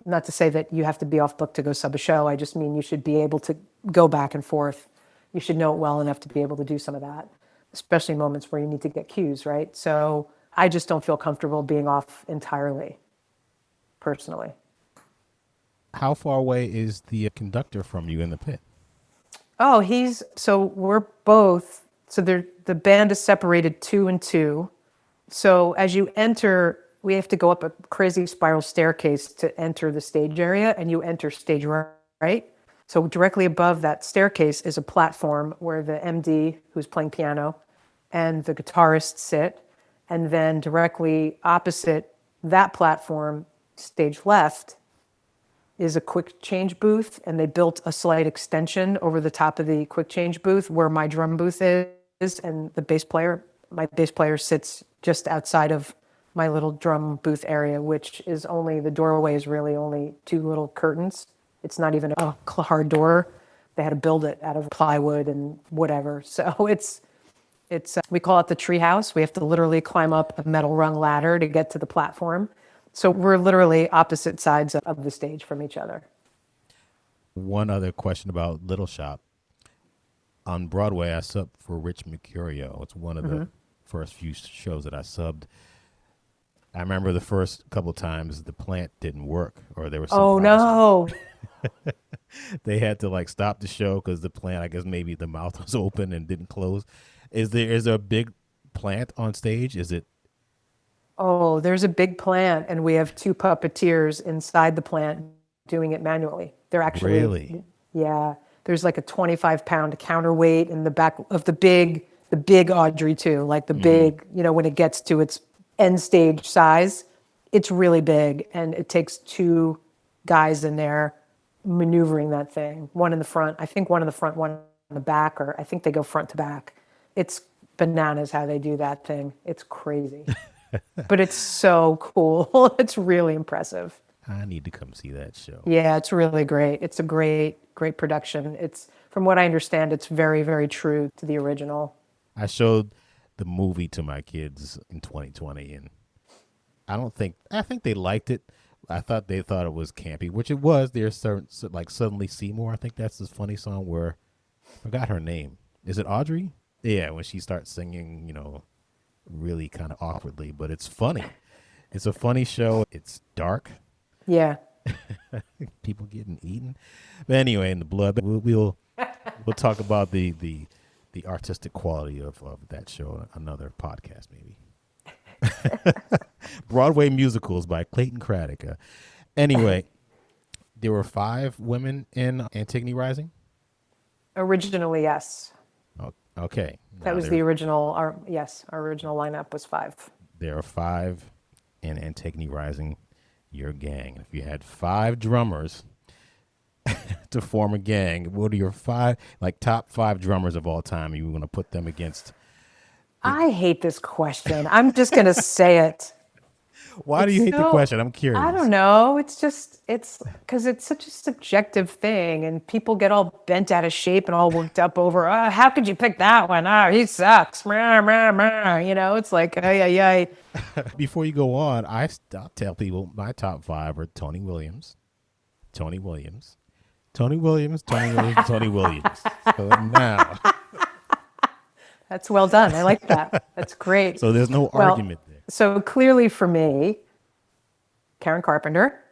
Speaker 2: Not to say that you have to be off book to go sub a show. I just mean you should be able to go back and forth. You should know it well enough to be able to do some of that, especially moments where you need to get cues, right? So I just don't feel comfortable being off entirely, personally.
Speaker 1: How far away is the conductor from you in the pit?
Speaker 2: Oh, the band is separated 2 and 2. So as you enter, we have to go up a crazy spiral staircase to enter the stage area, and you enter stage right. So directly above that staircase is a platform where the MD, who's playing piano, and the guitarist sit. And then directly opposite that platform, stage left, is a quick change booth, and they built a slight extension over the top of the quick change booth where my drum booth is, and my bass player sits just outside of my little drum booth area, which is only, the doorway is really only two little curtains. It's not even a hard door. They had to build it out of plywood and whatever. So it's we call it the tree house. We have to literally climb up a metal rung ladder to get to the platform. So we're literally opposite sides of the stage from each other.
Speaker 1: One other question about Little Shop. On Broadway, I subbed for Rich Mercurio. It's one of the first few shows that I subbed. I remember the first couple times the plant didn't work, or there was some
Speaker 2: Oh no.
Speaker 1: they had to like stop the show because the plant, I guess maybe the mouth was open and didn't close. Is there a big plant on stage? Is it?
Speaker 2: Oh, there's a big plant, and we have two puppeteers inside the plant doing it manually. They're actually,
Speaker 1: Really?
Speaker 2: yeah. There's like a 25-pound counterweight in the back of the big Audrey too, like the big, when it gets to its end stage size, it's really big, and it takes two guys in there maneuvering that thing. One in the front, I think one in the front, one in the back, or I think they go front to back. It's bananas how they do that thing. It's crazy. But it's so cool. It's really impressive.
Speaker 1: I need to come see that show.
Speaker 2: Yeah, it's really great. It's a great, great production. It's, from what I understand, it's very, very true to the original.
Speaker 1: I showed the movie to my kids in 2020, and I think they liked it. I thought they thought it was campy, which it was. There's certain, like Suddenly Seymour. I think that's this funny song where I forgot her name. Is it Audrey? Yeah, when she starts singing, really kind of awkwardly, but it's funny. It's a funny show. It's dark.
Speaker 2: Yeah.
Speaker 1: People getting eaten. But anyway, in the blood, we'll talk about the artistic quality of that show on another podcast, maybe. Broadway Musicals by Clayton Craddock. Anyway, there were 5 women in Antigone Rising?
Speaker 2: Originally, yes.
Speaker 1: Oh, okay.
Speaker 2: That was the original, our original lineup was 5.
Speaker 1: There are 5 in Antigone Rising, your gang. If you had 5 drummers to form a gang, what are your 5, top 5 drummers of all time? You want to put them against?
Speaker 2: I hate this question. I'm just going to say it.
Speaker 1: Why do you hate the question? I'm curious.
Speaker 2: I don't know. It's because it's such a subjective thing, and people get all bent out of shape and all worked up over, how could you pick that one? Oh, he sucks. It's like, ay.
Speaker 1: Before you go on, I'll tell people my top 5 are Tony Williams. So now.
Speaker 2: That's well done. I like that. That's great.
Speaker 1: So there's no argument there.
Speaker 2: So clearly for me, Karen Carpenter,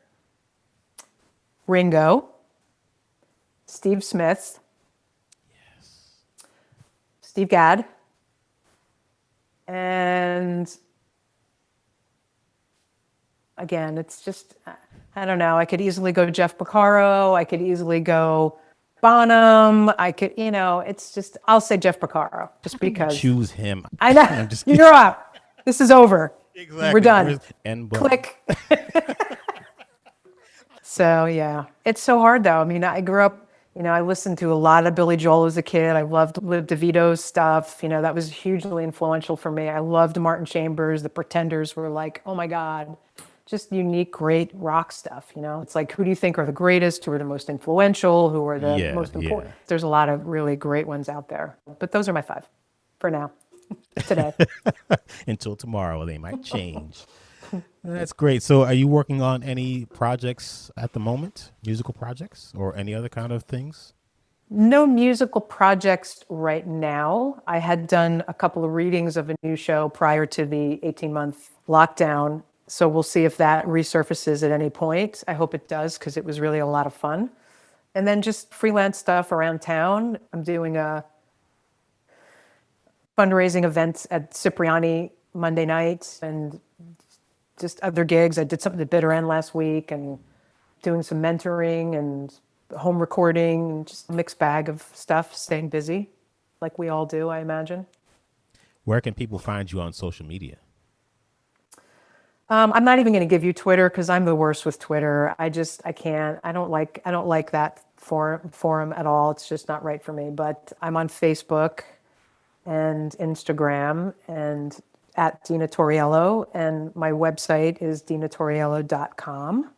Speaker 2: Ringo, Steve Smith, Steve Gadd, and again, it's just, I don't know. I could easily go Jeff Porcaro. I could easily go Bonham. I could, it's just, I'll say Jeff Porcaro just because.
Speaker 1: Choose him.
Speaker 2: I know. You're up. This is over.
Speaker 1: Exactly.
Speaker 2: We're done.
Speaker 1: End
Speaker 2: Click. So, yeah. It's so hard, though. I mean, I grew up, I listened to a lot of Billy Joel as a kid. I loved Liv DeVito's stuff. That was hugely influential for me. I loved Martin Chambers. The Pretenders were like, oh, my God. Just unique, great rock stuff, It's like, who do you think are the greatest, who are the most influential, who are the most important? Yeah. There's a lot of really great ones out there. But those are my 5 for now, today.
Speaker 1: Until tomorrow, they might change. That's great. So are you working on any projects at the moment, musical projects or any other kind of things?
Speaker 2: No musical projects right now. I had done a couple of readings of a new show prior to the 18-month lockdown. So we'll see if that resurfaces at any point. I hope it does because it was really a lot of fun. And then just freelance stuff around town. I'm doing a fundraising event at Cipriani Monday night and just other gigs. I did something at Bitter End last week and doing some mentoring and home recording and just a mixed bag of stuff, staying busy like we all do, I imagine.
Speaker 1: Where can people find you on social media?
Speaker 2: I'm not even going to give you Twitter because I'm the worst with Twitter. I can't. I don't like that forum at all. It's just not right for me. But I'm on Facebook and Instagram and at Dena Tauriello, and my website is denatoriello.com.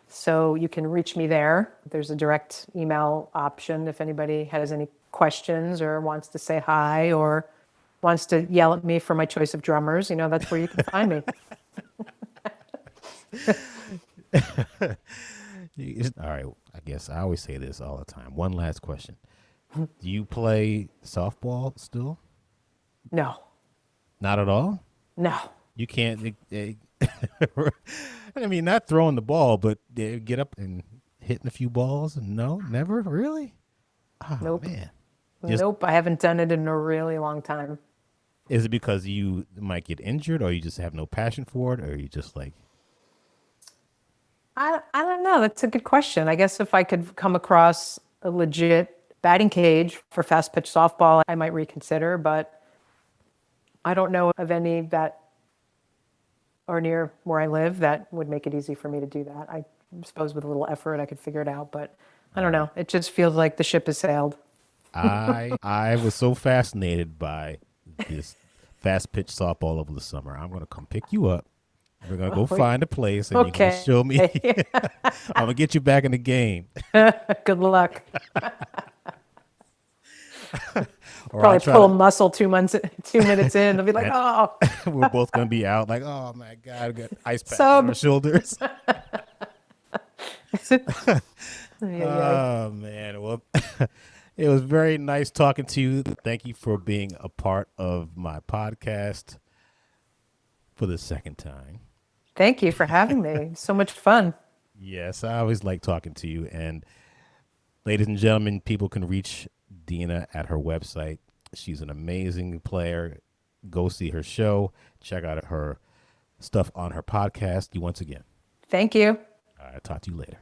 Speaker 2: So you can reach me there. There's a direct email option if anybody has any questions or wants to say hi or wants to yell at me for my choice of drummers. That's where you can find me.
Speaker 1: All right. I guess I always say this all the time. One last question. Do you play softball still?
Speaker 2: No,
Speaker 1: Not at all?
Speaker 2: no.
Speaker 1: You can't. I mean, not throwing the ball, but get up and hitting a few balls. No, never, really. Oh
Speaker 2: Nope.
Speaker 1: man, just
Speaker 2: Nope. I haven't done it in a really long time.
Speaker 1: is it because you might get injured, or you just have no passion for it, or you just like,
Speaker 2: I don't know. That's a good question. I guess if I could come across a legit batting cage for fast pitch softball, I might reconsider, but I don't know of any that are near where I live that would make it easy for me to do that. I suppose with a little effort I could figure it out, but I
Speaker 1: all
Speaker 2: don't
Speaker 1: right?
Speaker 2: know. It just feels like the ship has sailed.
Speaker 1: I was so fascinated by this fast pitch softball over the summer. I'm gonna come pick you up. We're gonna go find a place, and you're gonna
Speaker 2: Okay.
Speaker 1: show me. I'm gonna get you back in the game,
Speaker 2: Good luck.
Speaker 1: or I'll
Speaker 2: Probably
Speaker 1: try
Speaker 2: pull a
Speaker 1: to.
Speaker 2: muscle 2 minutes in. They'll be like,
Speaker 1: And
Speaker 2: oh,
Speaker 1: we're both gonna be out like, oh my god, we got ice packs on our
Speaker 2: sub.
Speaker 1: shoulders.
Speaker 2: Yeah.
Speaker 1: Oh man, well, it was very nice talking to you. Thank you for being a part of my podcast for the second time.
Speaker 2: Thank you for having me. So much fun.
Speaker 1: Yes, I always like talking to you. And ladies and gentlemen, people can reach Dena at her website. She's an amazing player. Go see her show. Check out her stuff on her podcast. You once again.
Speaker 2: Thank you.
Speaker 1: All right, talk to you later.